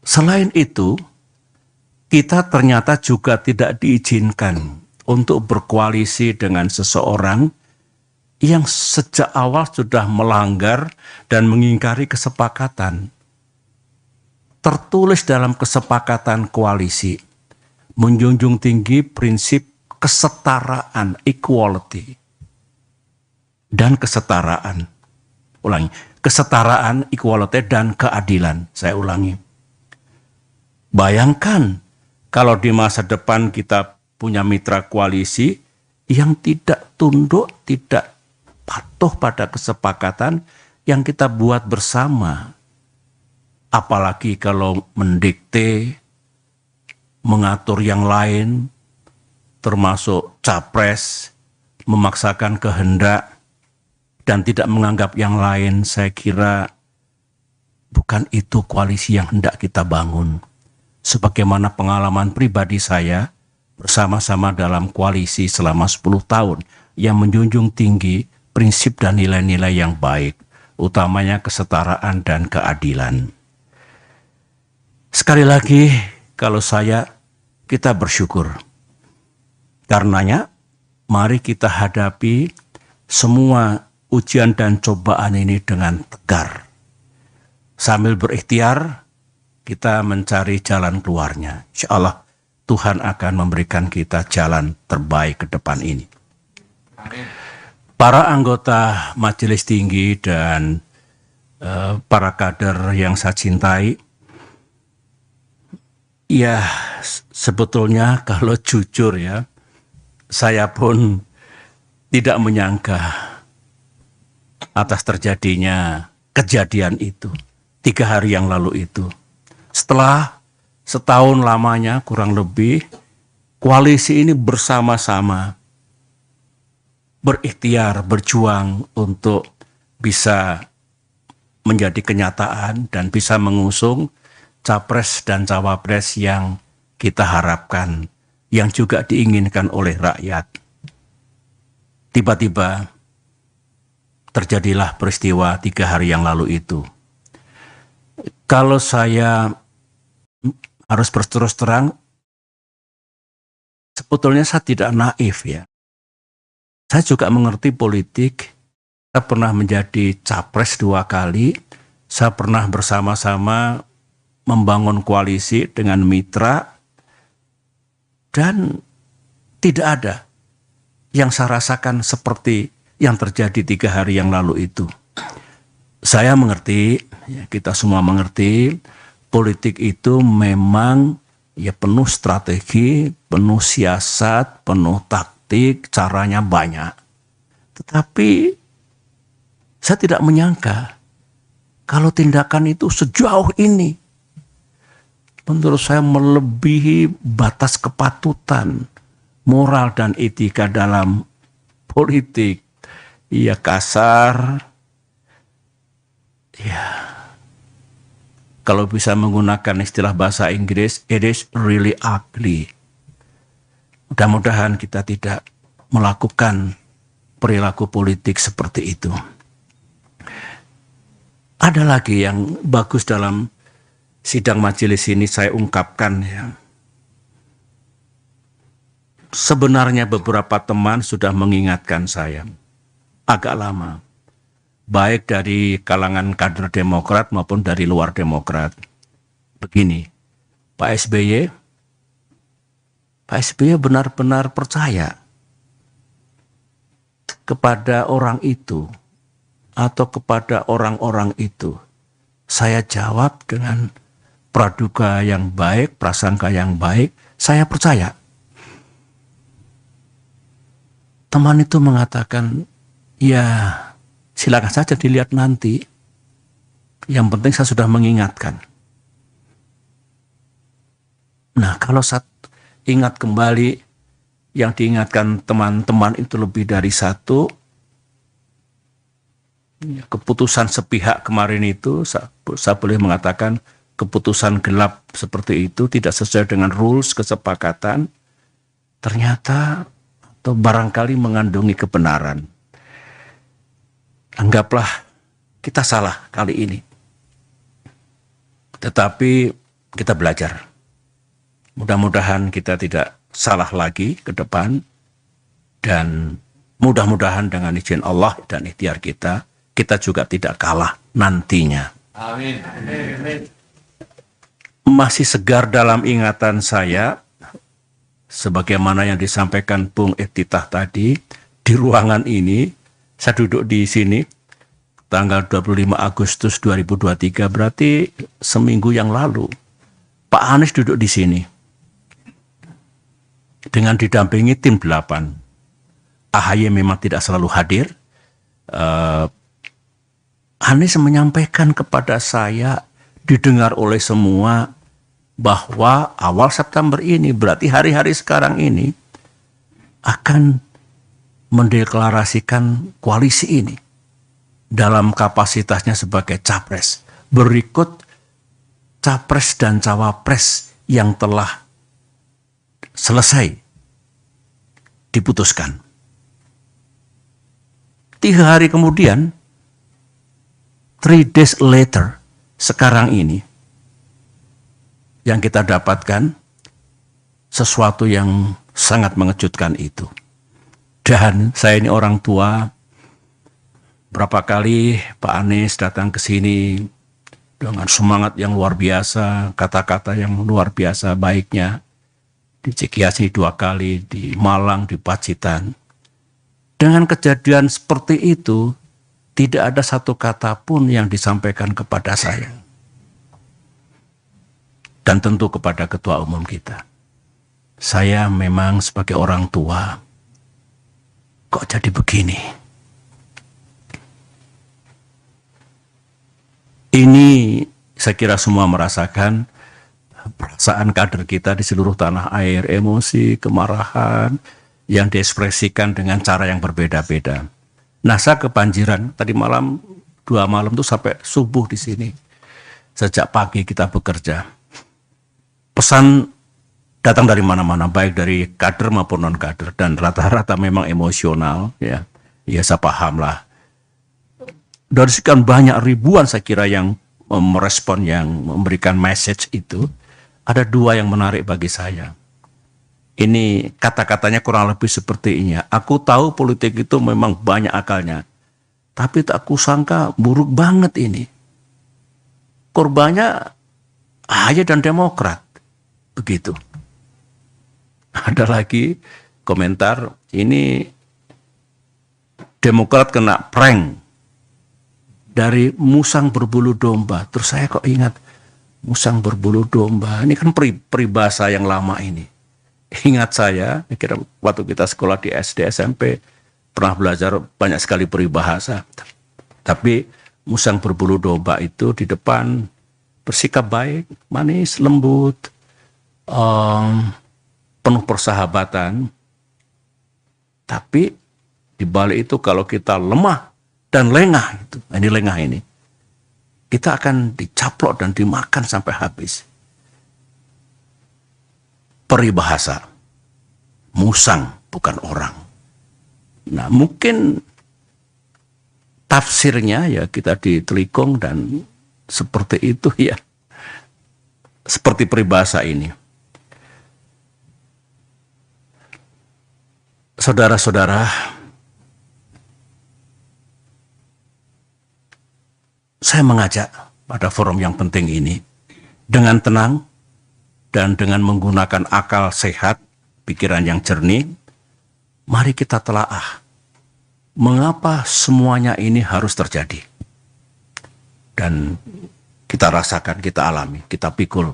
Selain itu, kita ternyata juga tidak diizinkan untuk berkoalisi dengan seseorang yang sejak awal sudah melanggar dan mengingkari kesepakatan. Tertulis dalam kesepakatan koalisi, menjunjung tinggi prinsip kesetaraan, equality, dan kesetaraan. Ulangi, kesetaraan, equality, dan keadilan. Saya ulangi. Bayangkan kalau di masa depan kita punya mitra koalisi yang tidak tunduk, tidak patuh pada kesepakatan yang kita buat bersama. Apalagi kalau mendikte, mengatur yang lain, termasuk capres, memaksakan kehendak, dan tidak menganggap yang lain, saya kira bukan itu koalisi yang hendak kita bangun. Sebagaimana pengalaman pribadi saya bersama-sama dalam koalisi selama 10 tahun yang menjunjung tinggi prinsip dan nilai-nilai yang baik, utamanya kesetaraan dan keadilan. Sekali lagi, kalau kita bersyukur. Karenanya, mari kita hadapi semua ujian dan cobaan ini dengan tegar. Sambil berikhtiar, kita mencari jalan keluarnya. Insya Allah Tuhan akan memberikan kita jalan terbaik ke depan ini. Amin. Para anggota Majelis Tinggi dan para kader yang saya cintai, ya sebetulnya kalau jujur ya, saya pun tidak menyangka atas terjadinya kejadian itu 3 hari yang lalu itu. Setelah setahun lamanya kurang lebih, koalisi ini bersama-sama berikhtiar, berjuang untuk bisa menjadi kenyataan dan bisa mengusung capres dan cawapres yang kita harapkan, yang juga diinginkan oleh rakyat. Tiba-tiba terjadilah peristiwa 3 hari yang lalu itu. Kalau saya harus berterus terang, sebetulnya saya tidak naif ya. Saya juga mengerti politik. Saya pernah menjadi capres 2 kali. Saya pernah bersama-sama membangun koalisi dengan mitra. Dan tidak ada yang saya rasakan seperti yang terjadi 3 hari yang lalu itu. Saya mengerti, ya kita semua mengerti, politik itu memang ya penuh strategi, penuh siasat, penuh taktik, caranya banyak. Tetapi saya tidak menyangka kalau tindakan itu sejauh ini. Menurut saya melebihi batas kepatutan, moral dan etika dalam politik. Ya kasar, ya kalau bisa menggunakan istilah bahasa Inggris, it is really ugly. Mudah-mudahan kita tidak melakukan perilaku politik seperti itu. Ada lagi yang bagus dalam sidang majelis ini saya ungkapkan ya. Sebenarnya beberapa teman sudah mengingatkan saya agak lama, baik dari kalangan kader Demokrat maupun dari luar Demokrat. Begini, Pak SBY benar-benar percaya kepada orang itu atau kepada orang-orang itu. Saya jawab dengan praduga yang baik, prasangka yang baik, saya percaya. Teman itu mengatakan, ya silakan saja dilihat nanti. Yang penting saya sudah mengingatkan. Nah, kalau saya ingat kembali, yang diingatkan teman-teman itu lebih dari satu. Keputusan sepihak kemarin itu, saya boleh mengatakan keputusan gelap seperti itu, tidak sesuai dengan rules kesepakatan. Ternyata atau barangkali mengandungi kebenaran. Anggaplah kita salah kali ini. Tetapi kita belajar. Mudah-mudahan kita tidak salah lagi ke depan. Dan mudah-mudahan dengan izin Allah dan ikhtiar kita, kita juga tidak kalah nantinya. Amin. Amin. Masih segar dalam ingatan saya, sebagaimana yang disampaikan Bung Iftitah tadi, di ruangan ini, saya duduk di sini, tanggal 25 Agustus 2023, berarti seminggu yang lalu, Pak Anies duduk di sini, dengan didampingi tim 8. AHY memang tidak selalu hadir. Anies menyampaikan kepada saya, didengar oleh semua, bahwa awal September ini, berarti hari-hari sekarang ini, akan mendeklarasikan koalisi ini dalam kapasitasnya sebagai capres. Berikut capres dan cawapres yang telah selesai diputuskan. 3 hari kemudian, 3 days later, sekarang ini, yang kita dapatkan sesuatu yang sangat mengejutkan itu. Dan saya ini orang tua, berapa kali Pak Anies datang ke sini dengan semangat yang luar biasa, kata-kata yang luar biasa baiknya. Di Cikiasi 2 kali, di Malang, di Pacitan. Dengan kejadian seperti itu, tidak ada satu kata pun yang disampaikan kepada saya. Dan tentu kepada Ketua Umum kita. Saya memang sebagai orang tua, kok jadi begini? Ini saya kira semua merasakan perasaan kader kita di seluruh tanah air, emosi, kemarahan yang diekspresikan dengan cara yang berbeda-beda. Nah, saya kebanjiran tadi malam, 2 malam tuh sampai subuh di sini. Sejak pagi kita bekerja. Pesan datang dari mana-mana, baik dari kader maupun non-kader, dan rata-rata memang emosional, ya. Ya, saya paham lah. Dari sekian banyak ribuan saya kira yang merespon, yang memberikan message itu, ada 2 yang menarik bagi saya. Ini kata-katanya kurang lebih seperti ini. Aku tahu politik itu memang banyak akalnya, tapi tak kusangka buruk banget ini. Korbannya AHY dan Demokrat. Begitu. Ada lagi komentar, ini Demokrat kena prank dari musang berbulu domba. Terus saya kok ingat, musang berbulu domba, ini kan peribahasa yang lama ini. Ingat saya kira waktu kita sekolah di SD, SMP, pernah belajar banyak sekali peribahasa. Tapi musang berbulu domba itu di depan bersikap baik, manis, lembut, penuh persahabatan. Tapi di balik itu kalau kita lemah dan lengah, ini lengah ini, kita akan dicaplok dan dimakan sampai habis. Peribahasa, musang bukan orang. Nah, mungkin tafsirnya ya kita ditelikung dan seperti itu ya. Seperti peribahasa ini. Saudara-saudara, saya mengajak pada forum yang penting ini dengan tenang dan dengan menggunakan akal sehat, pikiran yang jernih, mari kita telaah mengapa semuanya ini harus terjadi. Dan kita rasakan, kita alami, kita pikul.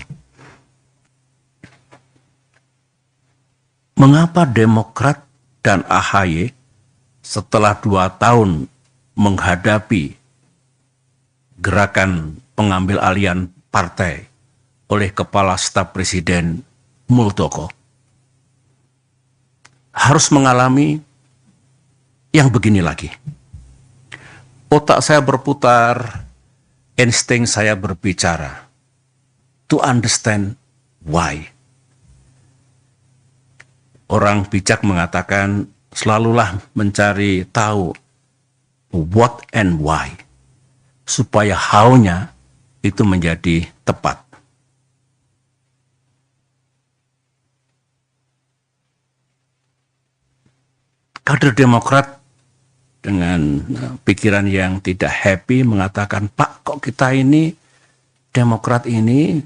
Mengapa Demokrat dan AHY setelah 2 tahun menghadapi gerakan pengambil alihan partai oleh Kepala Staf Presiden Muldoko harus mengalami yang begini lagi. Otak saya berputar, insting saya berbicara to understand why. Orang bijak mengatakan selalulah mencari tahu what and why supaya how-nya itu menjadi tepat. Kader Demokrat dengan pikiran yang tidak happy mengatakan, Pak, kok kita ini Demokrat ini,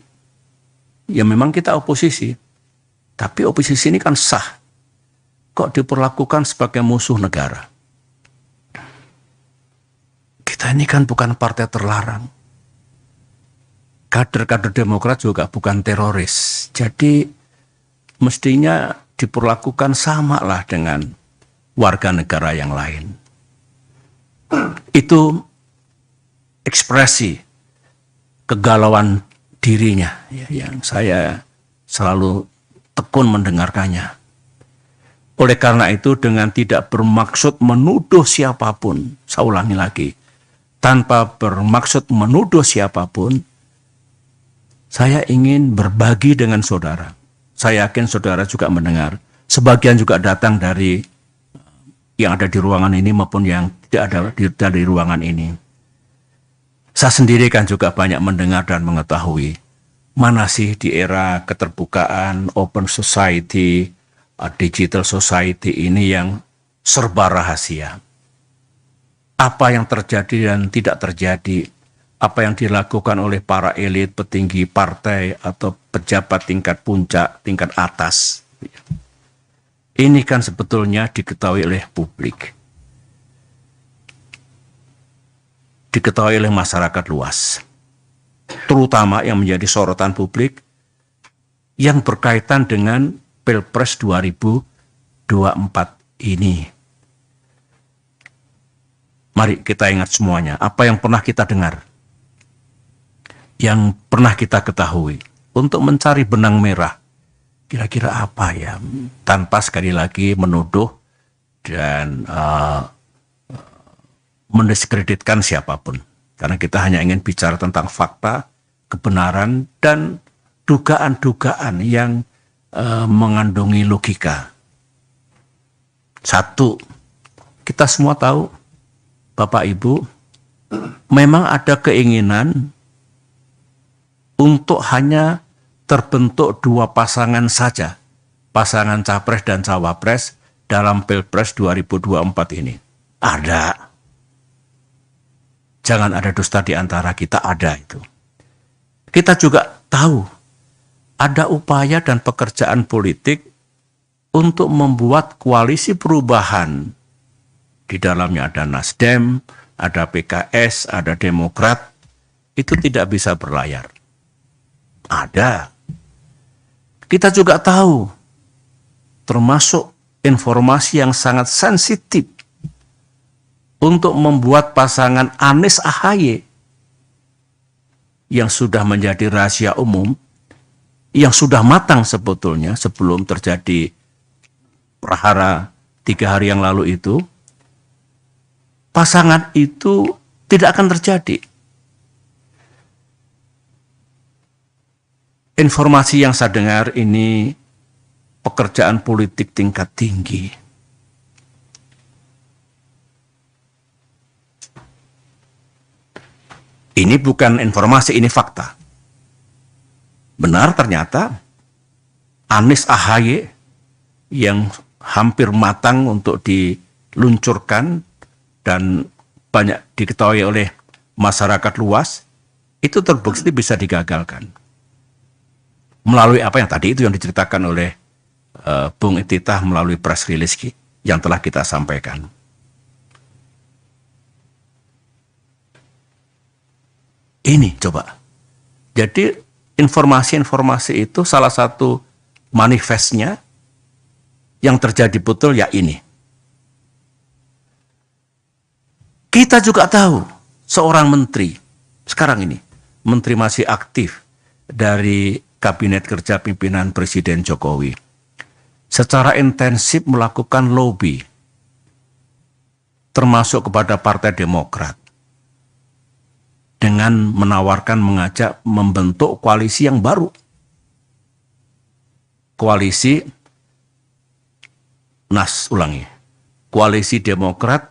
ya memang kita oposisi, tapi oposisi ini kan sah. Kok diperlakukan sebagai musuh negara? Kita ini kan bukan partai terlarang. Kader-kader Demokrat juga bukan teroris. Jadi mestinya diperlakukan sama lah dengan warga negara yang lain. Itu ekspresi kegalauan dirinya ya, yang saya selalu tekun mendengarkannya. Oleh karena itu, dengan tidak bermaksud menuduh siapapun, saya ulangi lagi, tanpa bermaksud menuduh siapapun, saya ingin berbagi dengan saudara. Saya yakin saudara juga mendengar. Sebagian juga datang dari yang ada di ruangan ini maupun yang tidak ada dari ruangan ini. Saya sendiri kan juga banyak mendengar dan mengetahui mana sih di era keterbukaan, open society, digital society ini yang serba rahasia. Apa yang terjadi dan tidak terjadi, apa yang dilakukan oleh para elit, petinggi partai, atau pejabat tingkat puncak, tingkat atas. Ini kan sebetulnya diketahui oleh publik. Diketahui oleh masyarakat luas. Terutama yang menjadi sorotan publik yang berkaitan dengan Pilpres 2024 ini. Mari kita ingat semuanya, apa yang pernah kita dengar, yang pernah kita ketahui, untuk mencari benang merah. Kira-kira apa ya, tanpa sekali lagi menuduh dan mendiskreditkan siapapun. Karena kita hanya ingin bicara tentang fakta, kebenaran, dan dugaan-dugaan yang mengandungi logika. Satu, kita semua tahu, Bapak Ibu, memang ada keinginan untuk hanya terbentuk dua pasangan saja, pasangan capres dan cawapres dalam Pilpres 2024 ini. Ada. Jangan ada dusta di antara kita, ada itu. Kita juga tahu ada upaya dan pekerjaan politik untuk membuat koalisi perubahan. Di dalamnya ada Nasdem, ada PKS, ada Demokrat. Itu tidak bisa berlayar. Ada. Kita juga tahu, termasuk informasi yang sangat sensitif untuk membuat pasangan Anies Ahaye yang sudah menjadi rahasia umum, yang sudah matang sebetulnya sebelum terjadi prahara 3 hari yang lalu itu, pasangan itu tidak akan terjadi. Informasi yang saya dengar ini pekerjaan politik tingkat tinggi. Ini bukan informasi, ini fakta. Benar ternyata Anies Ahaye yang hampir matang untuk diluncurkan dan banyak diketahui oleh masyarakat luas, itu terbukti bisa digagalkan. Melalui apa yang tadi itu yang diceritakan oleh Bung Ititah melalui press release yang telah kita sampaikan. Ini coba. Jadi informasi-informasi itu salah satu manifestnya yang terjadi betul ya ini. Kita juga tahu seorang menteri, sekarang ini, menteri masih aktif dari Kabinet Kerja Pimpinan Presiden Jokowi, secara intensif melakukan lobby, termasuk kepada Partai Demokrat, dengan menawarkan, mengajak membentuk koalisi yang baru. Koalisi, Koalisi Demokrat,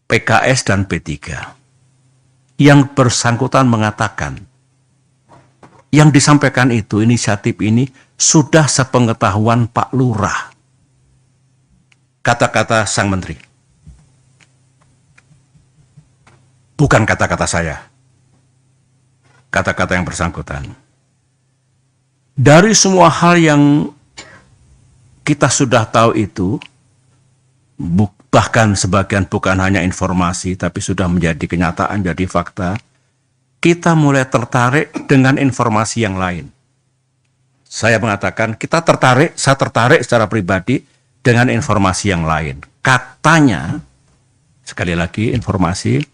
PKS dan P3. Yang bersangkutan mengatakan, yang disampaikan itu, inisiatif ini sudah sepengetahuan Pak Lurah. Kata-kata sang menteri. Bukan kata-kata saya. Kata-kata yang bersangkutan. Dari semua hal yang kita sudah tahu itu, bahkan sebagian bukan hanya informasi, tapi sudah menjadi kenyataan, jadi fakta, kita mulai tertarik dengan informasi yang lain. Saya mengatakan, saya tertarik secara pribadi dengan informasi yang lain. Katanya, sekali lagi informasi,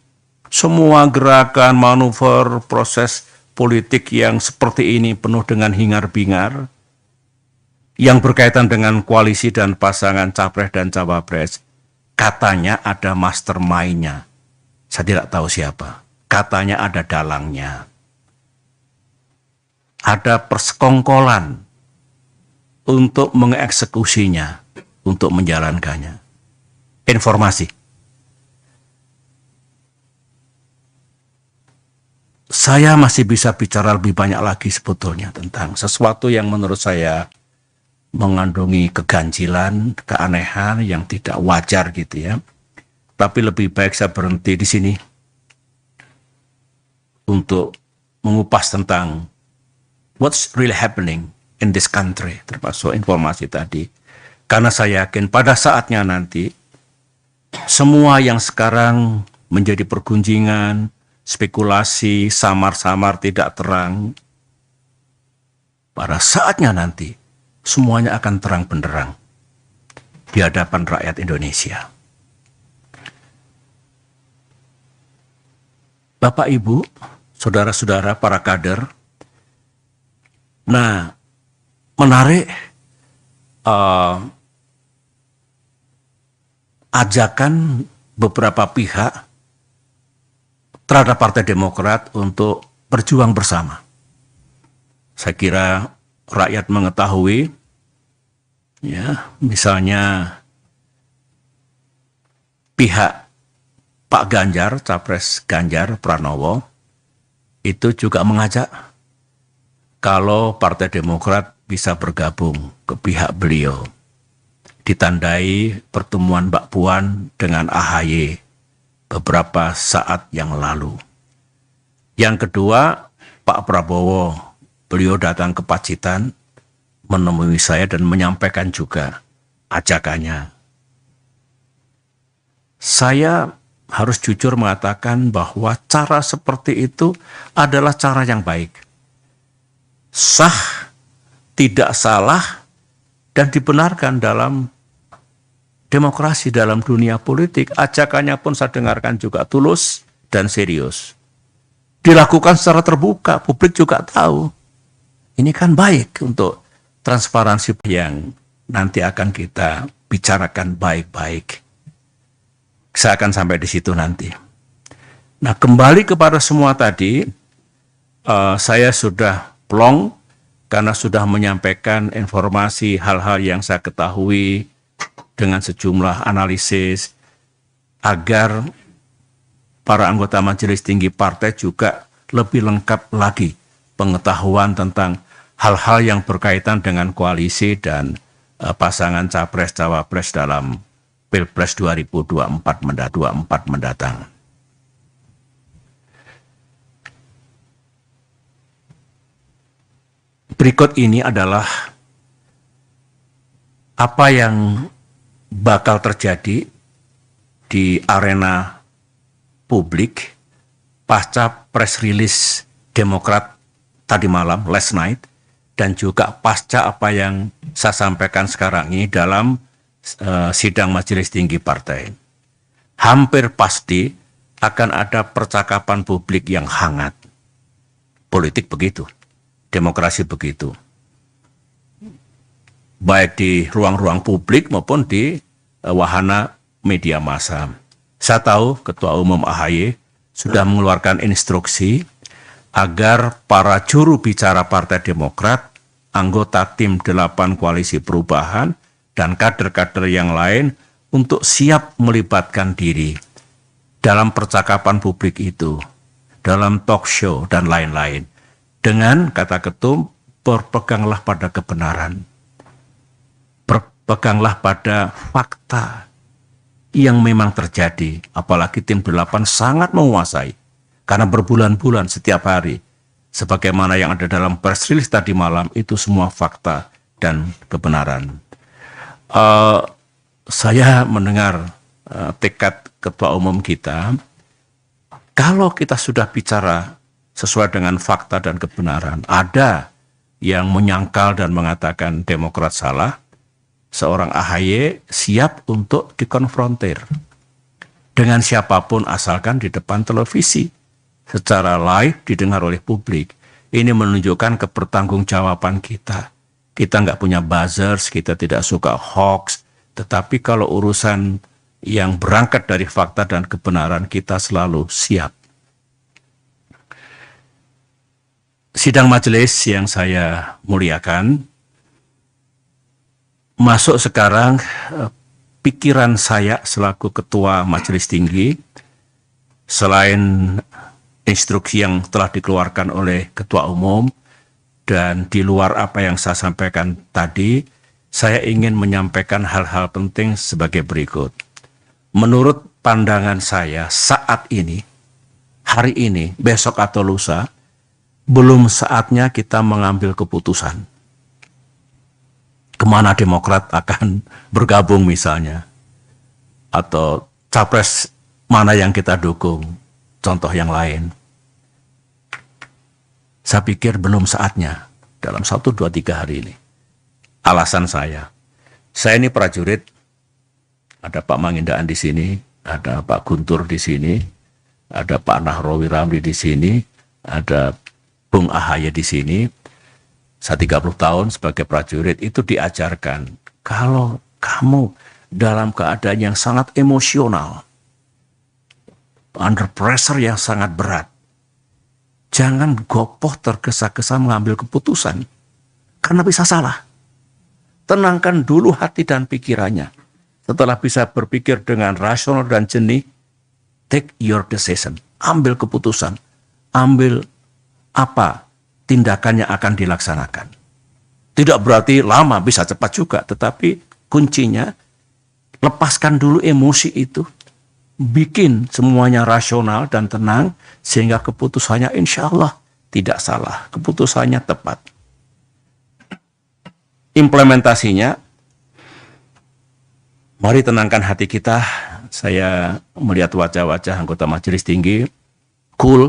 semua gerakan, manuver, proses politik yang seperti ini penuh dengan hingar-bingar, yang berkaitan dengan koalisi dan pasangan capres dan cawapres, katanya ada mastermind-nya. Saya tidak tahu siapa. Katanya ada dalangnya. Ada persekongkolan untuk mengeksekusinya, untuk menjalankannya. Informasi. Saya masih bisa bicara lebih banyak lagi sebetulnya tentang sesuatu yang menurut saya mengandungi keganjilan, keanehan yang tidak wajar gitu ya. Tapi lebih baik saya berhenti di sini untuk mengupas tentang what's really happening in this country, termasuk informasi tadi. Karena saya yakin pada saatnya nanti, semua yang sekarang menjadi pergunjingan, spekulasi, samar-samar tidak terang, pada saatnya nanti, semuanya akan terang benderang di hadapan rakyat Indonesia. Bapak, Ibu, saudara-saudara, para kader, nah, menarik ajakan beberapa pihak terhadap Partai Demokrat untuk berjuang bersama. Saya kira rakyat mengetahui, ya, misalnya pihak Pak Ganjar, Capres Ganjar Pranowo, itu juga mengajak kalau Partai Demokrat bisa bergabung ke pihak beliau. Ditandai pertemuan Mbak Puan dengan AHY beberapa saat yang lalu. Yang kedua, Pak Prabowo, beliau datang ke Pacitan, menemui saya dan menyampaikan juga ajakannya. Saya harus jujur mengatakan bahwa cara seperti itu adalah cara yang baik. Sah, tidak salah, dan dibenarkan dalam demokrasi, dalam dunia politik. Ajakannya pun saya dengarkan juga tulus dan serius. Dilakukan secara terbuka, publik juga tahu. Ini kan baik untuk transparansi yang nanti akan kita bicarakan baik-baik. Saya akan sampai di situ nanti. Nah, kembali kepada semua tadi, saya sudah plong karena sudah menyampaikan informasi hal-hal yang saya ketahui dengan sejumlah analisis agar para anggota Majelis Tinggi Partai juga lebih lengkap lagi pengetahuan tentang hal-hal yang berkaitan dengan koalisi dan pasangan Capres-Cawapres dalam Pilpres 2024 mendatang. Berikut ini adalah apa yang bakal terjadi di arena publik pasca press release Demokrat tadi malam, last night, dan juga pasca apa yang saya sampaikan sekarang ini dalam sidang Majelis Tinggi Partai. Hampir pasti akan ada percakapan publik yang hangat. Politik begitu, demokrasi begitu. Baik di ruang-ruang publik maupun di wahana media massa. Saya tahu Ketua Umum AHY sudah mengeluarkan instruksi agar para juru bicara Partai Demokrat, anggota tim 8 Koalisi Perubahan, dan kader-kader yang lain untuk siap melibatkan diri dalam percakapan publik itu, dalam talk show dan lain-lain. Dengan, kata Ketum, berpeganglah pada kebenaran. Berpeganglah pada fakta yang memang terjadi, apalagi tim 8 sangat menguasai, karena berbulan-bulan setiap hari, sebagaimana yang ada dalam press release tadi malam, itu semua fakta dan kebenaran. Saya mendengar tekad Ketua Umum kita, kalau kita sudah bicara sesuai dengan fakta dan kebenaran, ada yang menyangkal dan mengatakan Demokrat salah, seorang AHY siap untuk dikonfrontir dengan siapapun asalkan di depan televisi, secara live didengar oleh publik. Ini menunjukkan kebertanggungjawaban kita. Kita nggak punya buzzers, kita tidak suka hoax, tetapi kalau urusan yang berangkat dari fakta dan kebenaran, kita selalu siap. Sidang majelis yang saya muliakan, masuk sekarang pikiran saya selaku Ketua Majelis Tinggi, selain instruksi yang telah dikeluarkan oleh Ketua Umum, dan di luar apa yang saya sampaikan tadi, saya ingin menyampaikan hal-hal penting sebagai berikut. Menurut pandangan saya saat ini, hari ini, besok atau lusa, belum saatnya kita mengambil keputusan. Kemana Demokrat akan bergabung misalnya. Atau capres mana yang kita dukung. Contoh yang lain. Saya pikir belum saatnya dalam 1, 2, 3 hari ini. Alasan saya ini prajurit, ada Pak Mangindaan di sini, ada Pak Guntur di sini, ada Pak Nahrawi Ramli di sini, ada Bung Ahaye di sini. Saya 30 tahun sebagai prajurit itu diajarkan, kalau kamu dalam keadaan yang sangat emosional, under pressure yang sangat berat, jangan gopoh tergesa-gesa mengambil keputusan, karena bisa salah. Tenangkan dulu hati dan pikirannya. Setelah bisa berpikir dengan rasional dan jernih, take your decision. Ambil keputusan. Ambil apa tindakan yang akan dilaksanakan. Tidak berarti lama, bisa cepat juga. Tetapi kuncinya, lepaskan dulu emosi itu. Bikin semuanya rasional dan tenang, sehingga keputusannya insya Allah tidak salah. Keputusannya tepat. Implementasinya, mari tenangkan hati kita. Saya melihat wajah-wajah anggota Majelis Tinggi, cool,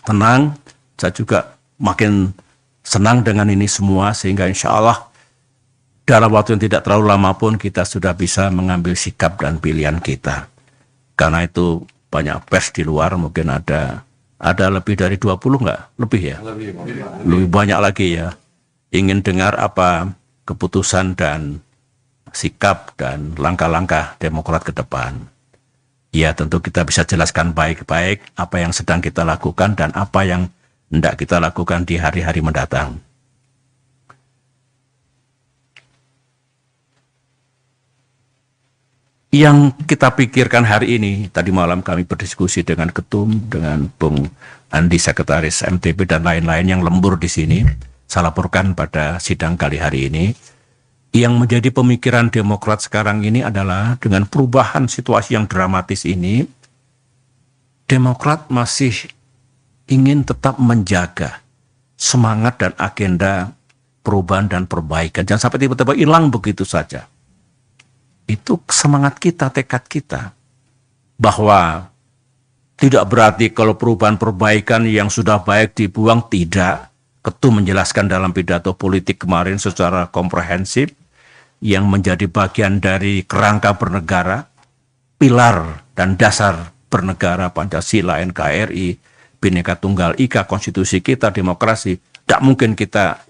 tenang. Saya juga makin senang dengan ini semua, sehingga insya Allah dalam waktu yang tidak terlalu lama pun kita sudah bisa mengambil sikap dan pilihan kita. Karena itu banyak pers di luar, mungkin ada lebih dari 20 enggak? Lebih ya? Lebih banyak lagi ya. Ingin dengar apa keputusan dan sikap dan langkah-langkah Demokrat ke depan. Ya, tentu kita bisa jelaskan baik-baik apa yang sedang kita lakukan dan apa yang hendak kita lakukan di hari-hari mendatang. Yang kita pikirkan hari ini, tadi malam kami berdiskusi dengan Ketum, dengan Bung Andi, Sekretaris MTP dan lain-lain yang lembur di sini. Saya laporkan pada sidang kali hari ini, yang menjadi pemikiran Demokrat sekarang ini adalah dengan perubahan situasi yang dramatis ini, Demokrat masih ingin tetap menjaga semangat dan agenda perubahan dan perbaikan. Jangan sampai tiba-tiba hilang begitu saja. Itu semangat kita, tekad kita. Bahwa tidak berarti kalau perubahan perbaikan yang sudah baik dibuang, tidak. Ketum menjelaskan dalam pidato politik kemarin secara komprehensif yang menjadi bagian dari kerangka bernegara, pilar dan dasar bernegara Pancasila, NKRI, Bhinneka Tunggal Ika, konstitusi kita, demokrasi, tidak mungkin kita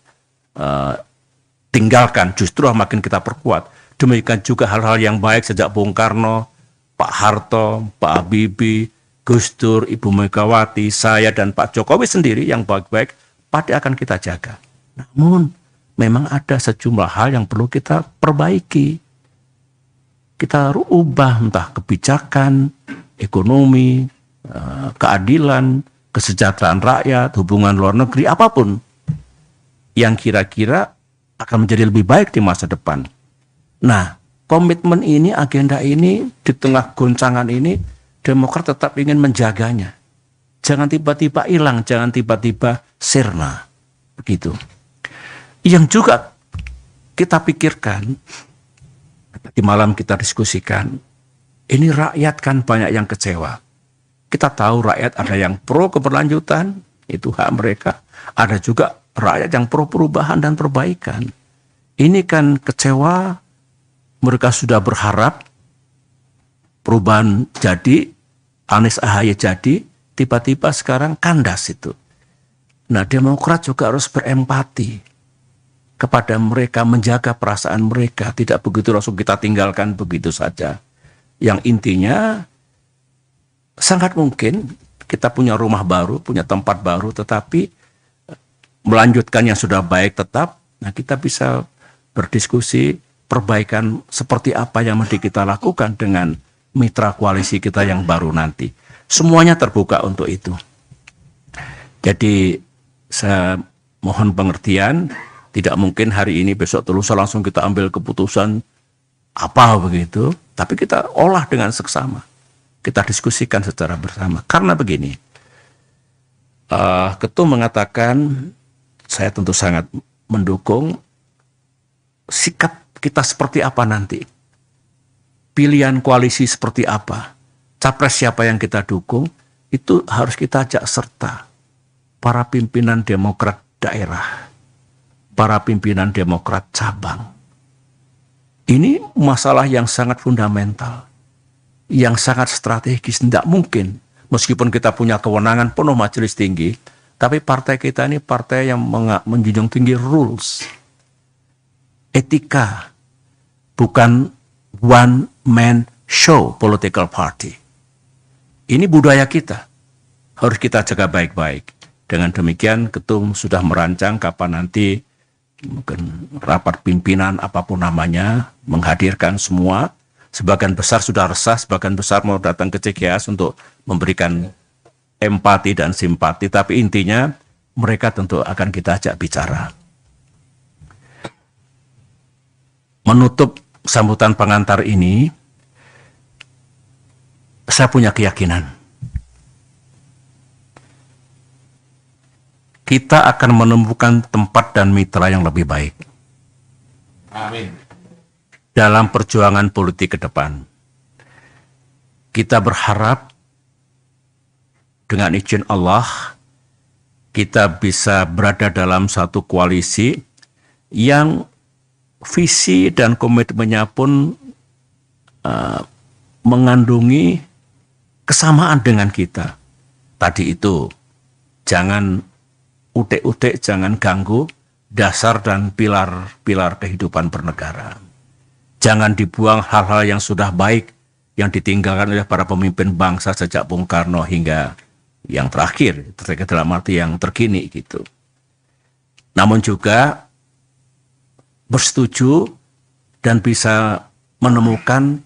tinggalkan, justru makin kita perkuat. Demikian juga hal-hal yang baik sejak Bung Karno, Pak Harto, Pak Habibie, Gus Dur, Ibu Megawati, saya dan Pak Jokowi sendiri yang baik-baik pasti akan kita jaga. Namun memang ada sejumlah hal yang perlu kita perbaiki. Kita ubah entah kebijakan, ekonomi, keadilan, kesejahteraan rakyat, hubungan luar negeri, apapun yang kira-kira akan menjadi lebih baik di masa depan. Nah, komitmen ini, agenda ini, di tengah goncangan ini, Demokrat tetap ingin menjaganya. Jangan tiba-tiba hilang, jangan tiba-tiba sirna. Begitu. Yang juga kita pikirkan, di malam kita diskusikan, ini rakyat kan banyak yang kecewa. Kita tahu rakyat ada yang pro keberlanjutan, itu hak mereka. Ada juga rakyat yang pro perubahan dan perbaikan. Ini kan kecewa, mereka sudah berharap perubahan jadi, Anies Ahaye jadi, tiba-tiba sekarang kandas itu. Nah, Demokrat juga harus berempati kepada mereka, menjaga perasaan mereka, tidak begitu langsung kita tinggalkan begitu saja. Yang intinya, sangat mungkin kita punya rumah baru, punya tempat baru, tetapi melanjutkan yang sudah baik tetap, nah kita bisa berdiskusi perbaikan seperti apa yang mesti kita lakukan dengan mitra koalisi kita yang baru nanti. Semuanya terbuka untuk itu. Jadi saya mohon pengertian, Tidak mungkin hari ini besok lusa langsung kita ambil keputusan apa begitu, tapi kita olah dengan seksama. Kita diskusikan secara bersama. Karena begini, Ketum mengatakan, saya tentu sangat mendukung sikap kita seperti apa nanti. Pilihan koalisi seperti apa. Capres siapa yang kita dukung, itu harus kita ajak serta. Para pimpinan Demokrat daerah, para pimpinan Demokrat cabang. Ini masalah yang sangat fundamental, yang sangat strategis. Tidak mungkin, meskipun kita punya kewenangan penuh majelis tinggi, tapi partai kita ini partai yang menjunjung tinggi rules, etika, bukan one man show political party. Ini budaya kita, harus kita jaga baik-baik. Dengan demikian, Ketum sudah merancang kapan nanti mungkin rapat pimpinan apapun namanya, menghadirkan semua. Sebagian besar sudah resah, sebagian besar mau datang ke CGS untuk memberikan empati dan simpati. Tapi intinya mereka tentu akan kita ajak bicara. Menutup sambutan pengantar ini, saya punya keyakinan kita akan menemukan tempat dan mitra yang lebih baik. Amin. Dalam perjuangan politik ke depan. Kita berharap dengan izin Allah, kita bisa berada dalam satu koalisi yang visi dan komitmennya pun mengandungi kesamaan dengan kita. Tadi itu, jangan utek-utek, jangan ganggu dasar dan pilar-pilar kehidupan bernegara. Jangan dibuang hal-hal yang sudah baik, yang ditinggalkan oleh para pemimpin bangsa sejak Bung Karno hingga yang terakhir, dalam arti yang terkini gitu. Namun juga bersetuju dan bisa menemukan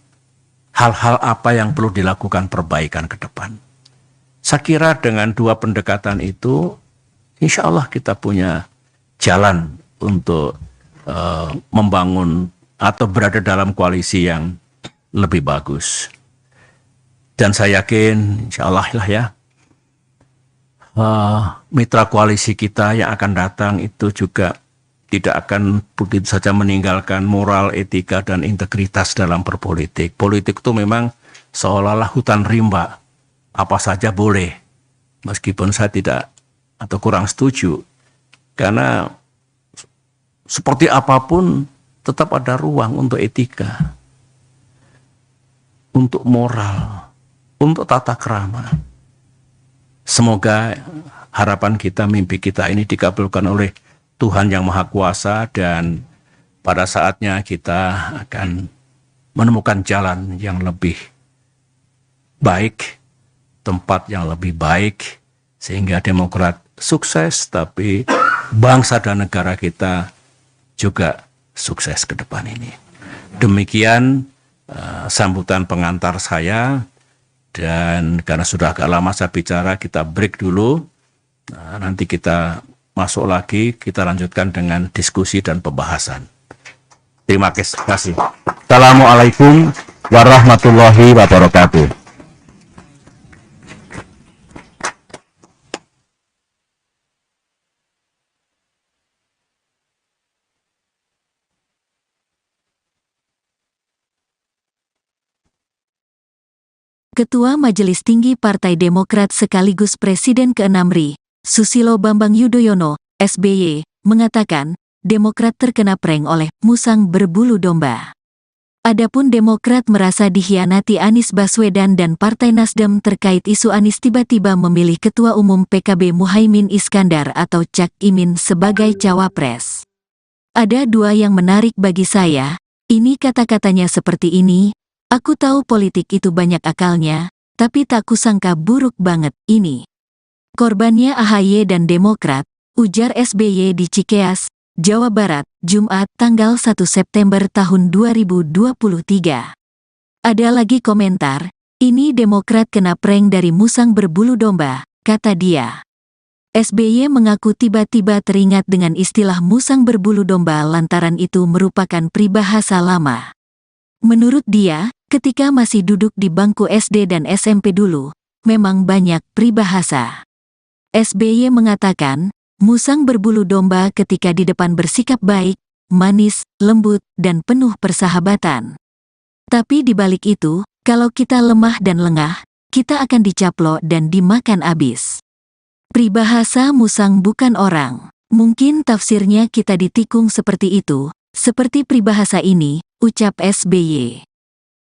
hal-hal apa yang perlu dilakukan perbaikan ke depan. Saya kira dengan dua pendekatan itu, insya Allah kita punya jalan untuk membangun atau berada dalam koalisi yang lebih bagus. Dan saya yakin, insya Allah lah ya, mitra koalisi kita yang akan datang itu juga tidak akan begitu saja meninggalkan moral, etika, dan integritas dalam berpolitik. Politik itu memang seolah-olah hutan rimba, apa saja boleh, meskipun saya tidak atau kurang setuju, karena seperti apapun tetap ada ruang untuk etika, untuk moral, untuk tata krama. Semoga harapan kita, mimpi kita ini dikabulkan oleh Tuhan yang Maha Kuasa, dan pada saatnya kita akan menemukan jalan yang lebih baik, tempat yang lebih baik, sehingga Demokrat sukses, tapi bangsa dan negara kita juga sukses ke depan ini. Demikian sambutan pengantar saya, dan karena sudah agak lama saya bicara, kita break dulu. Nanti kita masuk lagi, kita lanjutkan dengan diskusi dan pembahasan. Terima kasih. Assalamualaikum warahmatullahi wabarakatuh. Ketua Majelis Tinggi Partai Demokrat sekaligus Presiden ke-6 RI, Susilo Bambang Yudhoyono, SBY, mengatakan, Demokrat terkena prank oleh musang berbulu domba. Adapun Demokrat merasa dikhianati Anies Baswedan dan Partai Nasdem terkait isu Anies tiba-tiba memilih Ketua Umum PKB Muhaimin Iskandar atau Cak Imin sebagai cawapres. Ada dua yang menarik bagi saya, ini kata-katanya seperti ini, aku tahu politik itu banyak akalnya, tapi tak kusangka buruk banget ini. Korbannya AHY dan Demokrat, ujar SBY di Cikeas, Jawa Barat, Jumat tanggal 1 September tahun 2023. Ada lagi komentar, ini Demokrat kena prank dari musang berbulu domba, kata dia. SBY mengaku tiba-tiba teringat dengan istilah musang berbulu domba lantaran itu merupakan peribahasa lama. Menurut dia, ketika masih duduk di bangku SD dan SMP dulu, memang banyak peribahasa. SBY mengatakan, musang berbulu domba ketika di depan bersikap baik, manis, lembut, dan penuh persahabatan. Tapi di balik itu, kalau kita lemah dan lengah, kita akan dicaplok dan dimakan abis. Peribahasa musang bukan orang. Mungkin tafsirnya kita ditikung seperti itu, seperti peribahasa ini, ucap SBY.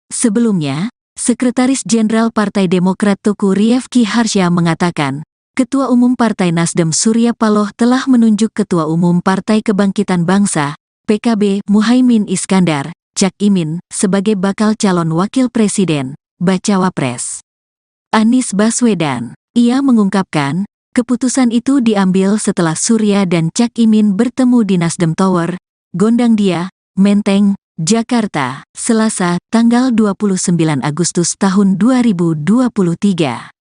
Sebelumnya, Sekretaris Jenderal Partai Demokrat Teguh Rifki Harsha mengatakan, Ketua Umum Partai Nasdem Surya Paloh telah menunjuk Ketua Umum Partai Kebangkitan Bangsa, PKB Muhaimin Iskandar, Cak Imin, sebagai bakal calon wakil presiden, bacawa pres. Anies Baswedan, ia mengungkapkan, keputusan itu diambil setelah Surya dan Cak Imin bertemu di Nasdem Tower, Gondangdia, Menteng, Jakarta, Selasa, tanggal 29 Agustus tahun 2023.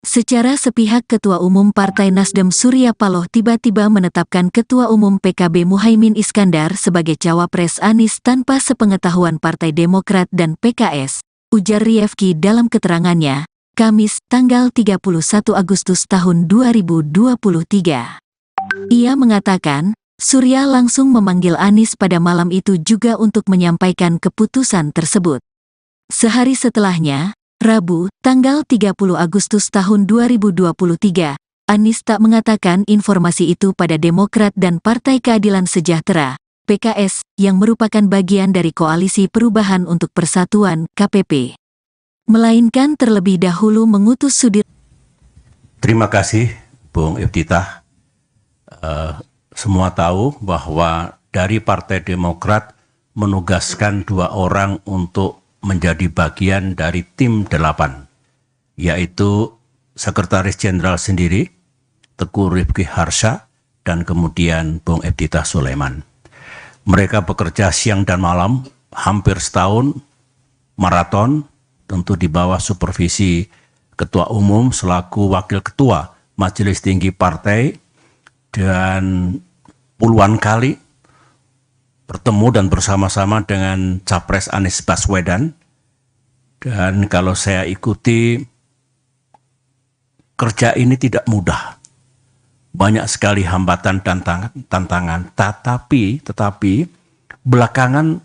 Secara sepihak Ketua Umum Partai Nasdem Surya Paloh tiba-tiba menetapkan Ketua Umum PKB Muhaimin Iskandar sebagai cawapres Anies tanpa sepengetahuan Partai Demokrat dan PKS, ujar Rifki dalam keterangannya, Kamis, tanggal 31 Agustus tahun 2023. Ia mengatakan, Surya langsung memanggil Anies pada malam itu juga untuk menyampaikan keputusan tersebut. Sehari setelahnya, Rabu, tanggal 30 Agustus tahun 2023, Anies tak mengatakan informasi itu pada Demokrat dan Partai Keadilan Sejahtera, PKS, yang merupakan bagian dari Koalisi Perubahan untuk Persatuan, KPP. Melainkan terlebih dahulu mengutus Sudir. Terima kasih, Bung Iftitah. Semua tahu bahwa dari Partai Demokrat menugaskan 2 orang untuk menjadi bagian dari tim 8, yaitu Sekretaris Jenderal sendiri, Teguh Rifki Harsha, dan kemudian Bung Iftitah Sulaiman. Mereka bekerja siang dan malam, hampir setahun, maraton, tentu di bawah supervisi Ketua Umum selaku Wakil Ketua Majelis Tinggi Partai, dan puluhan kali bertemu dan bersama-sama dengan Capres Anies Baswedan. Dan kalau saya ikuti, kerja ini tidak mudah. Banyak sekali hambatan dan tantangan, tetapi belakangan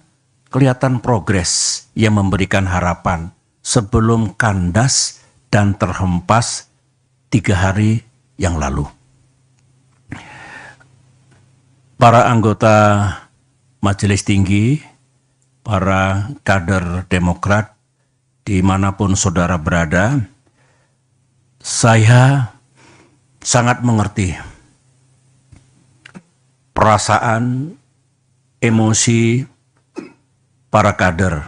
kelihatan progres yang memberikan harapan sebelum kandas dan terhempas 3 hari yang lalu. Para anggota Majelis Tinggi, para kader Demokrat, dimanapun saudara berada, saya sangat mengerti perasaan, emosi para kader.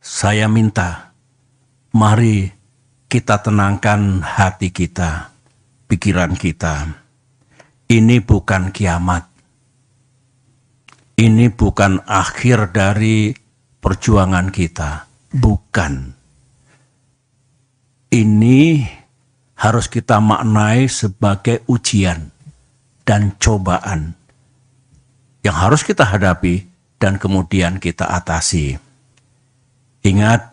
Saya minta, mari kita tenangkan hati kita, pikiran kita. Ini bukan kiamat. Ini bukan akhir dari perjuangan kita. Bukan. Ini harus kita maknai sebagai ujian dan cobaan yang harus kita hadapi dan kemudian kita atasi. Ingat,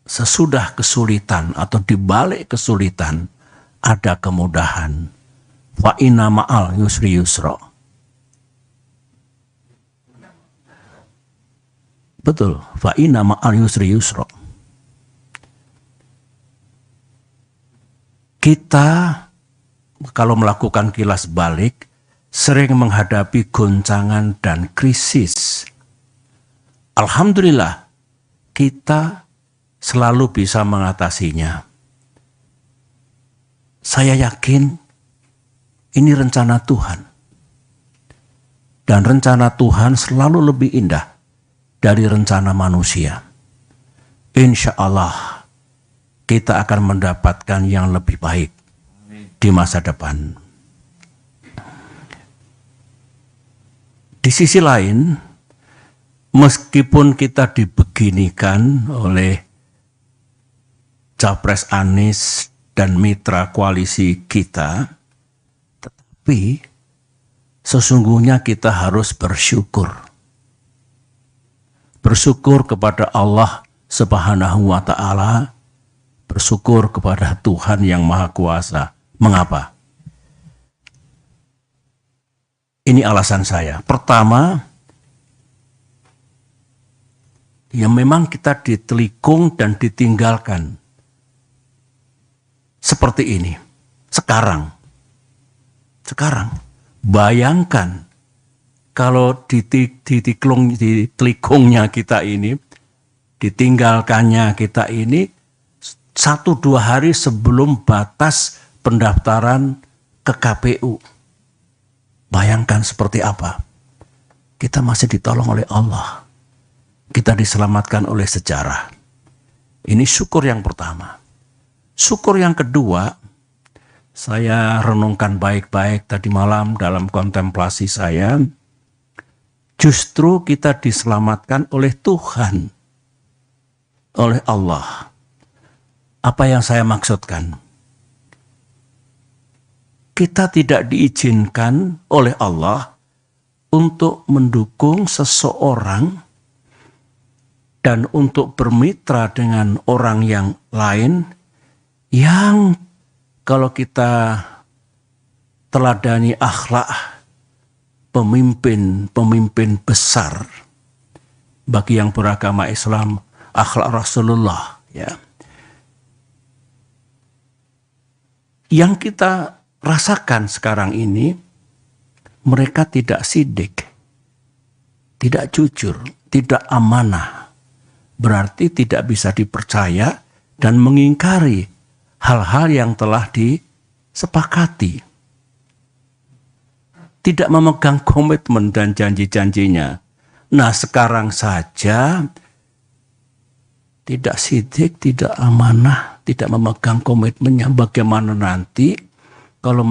sesudah kesulitan atau di balik kesulitan ada kemudahan. Fa inna ma'al yusri yusra. Betul, fa inna ma'al yusri yusra. Kita kalau melakukan kilas balik sering menghadapi goncangan dan krisis. Alhamdulillah, kita selalu bisa mengatasinya. Saya yakin ini rencana Tuhan. Dan rencana Tuhan selalu lebih indah dari rencana manusia. Insya Allah kita akan mendapatkan yang lebih baik di masa depan. Di sisi lain, meskipun kita dibeginikan oleh Capres Anies dan mitra koalisi kita, tetapi sesungguhnya kita harus bersyukur. Bersyukur kepada Allah Subhanahu wa Ta'ala, bersyukur kepada Tuhan yang Maha Kuasa. Mengapa? Ini alasan saya. Pertama, ya memang kita ditelikung dan ditinggalkan. Seperti ini. Sekarang, bayangkan kalau ditelikungnya kita ini, ditinggalkannya kita ini, 1-2 hari sebelum batas pendaftaran ke KPU. Bayangkan seperti apa. Kita masih ditolong oleh Allah. Kita diselamatkan oleh sejarah. Ini syukur yang pertama. Syukur yang kedua, saya renungkan baik-baik tadi malam dalam kontemplasi saya. Justru kita diselamatkan oleh Tuhan. Oleh Allah. Apa yang saya maksudkan? Kita tidak diizinkan oleh Allah untuk mendukung seseorang dan untuk bermitra dengan orang yang lain yang kalau kita teladani akhlak pemimpin besar bagi yang beragama Islam, akhlak Rasulullah, ya. Yang kita rasakan sekarang ini, mereka tidak sidik, tidak jujur, tidak amanah. Berarti tidak bisa dipercaya dan mengingkari hal-hal yang telah disepakati. Tidak memegang komitmen dan janji-janjinya. Nah, sekarang saja tidak sidik, tidak amanah, tidak memegang komitmennya. Bagaimana nanti kalau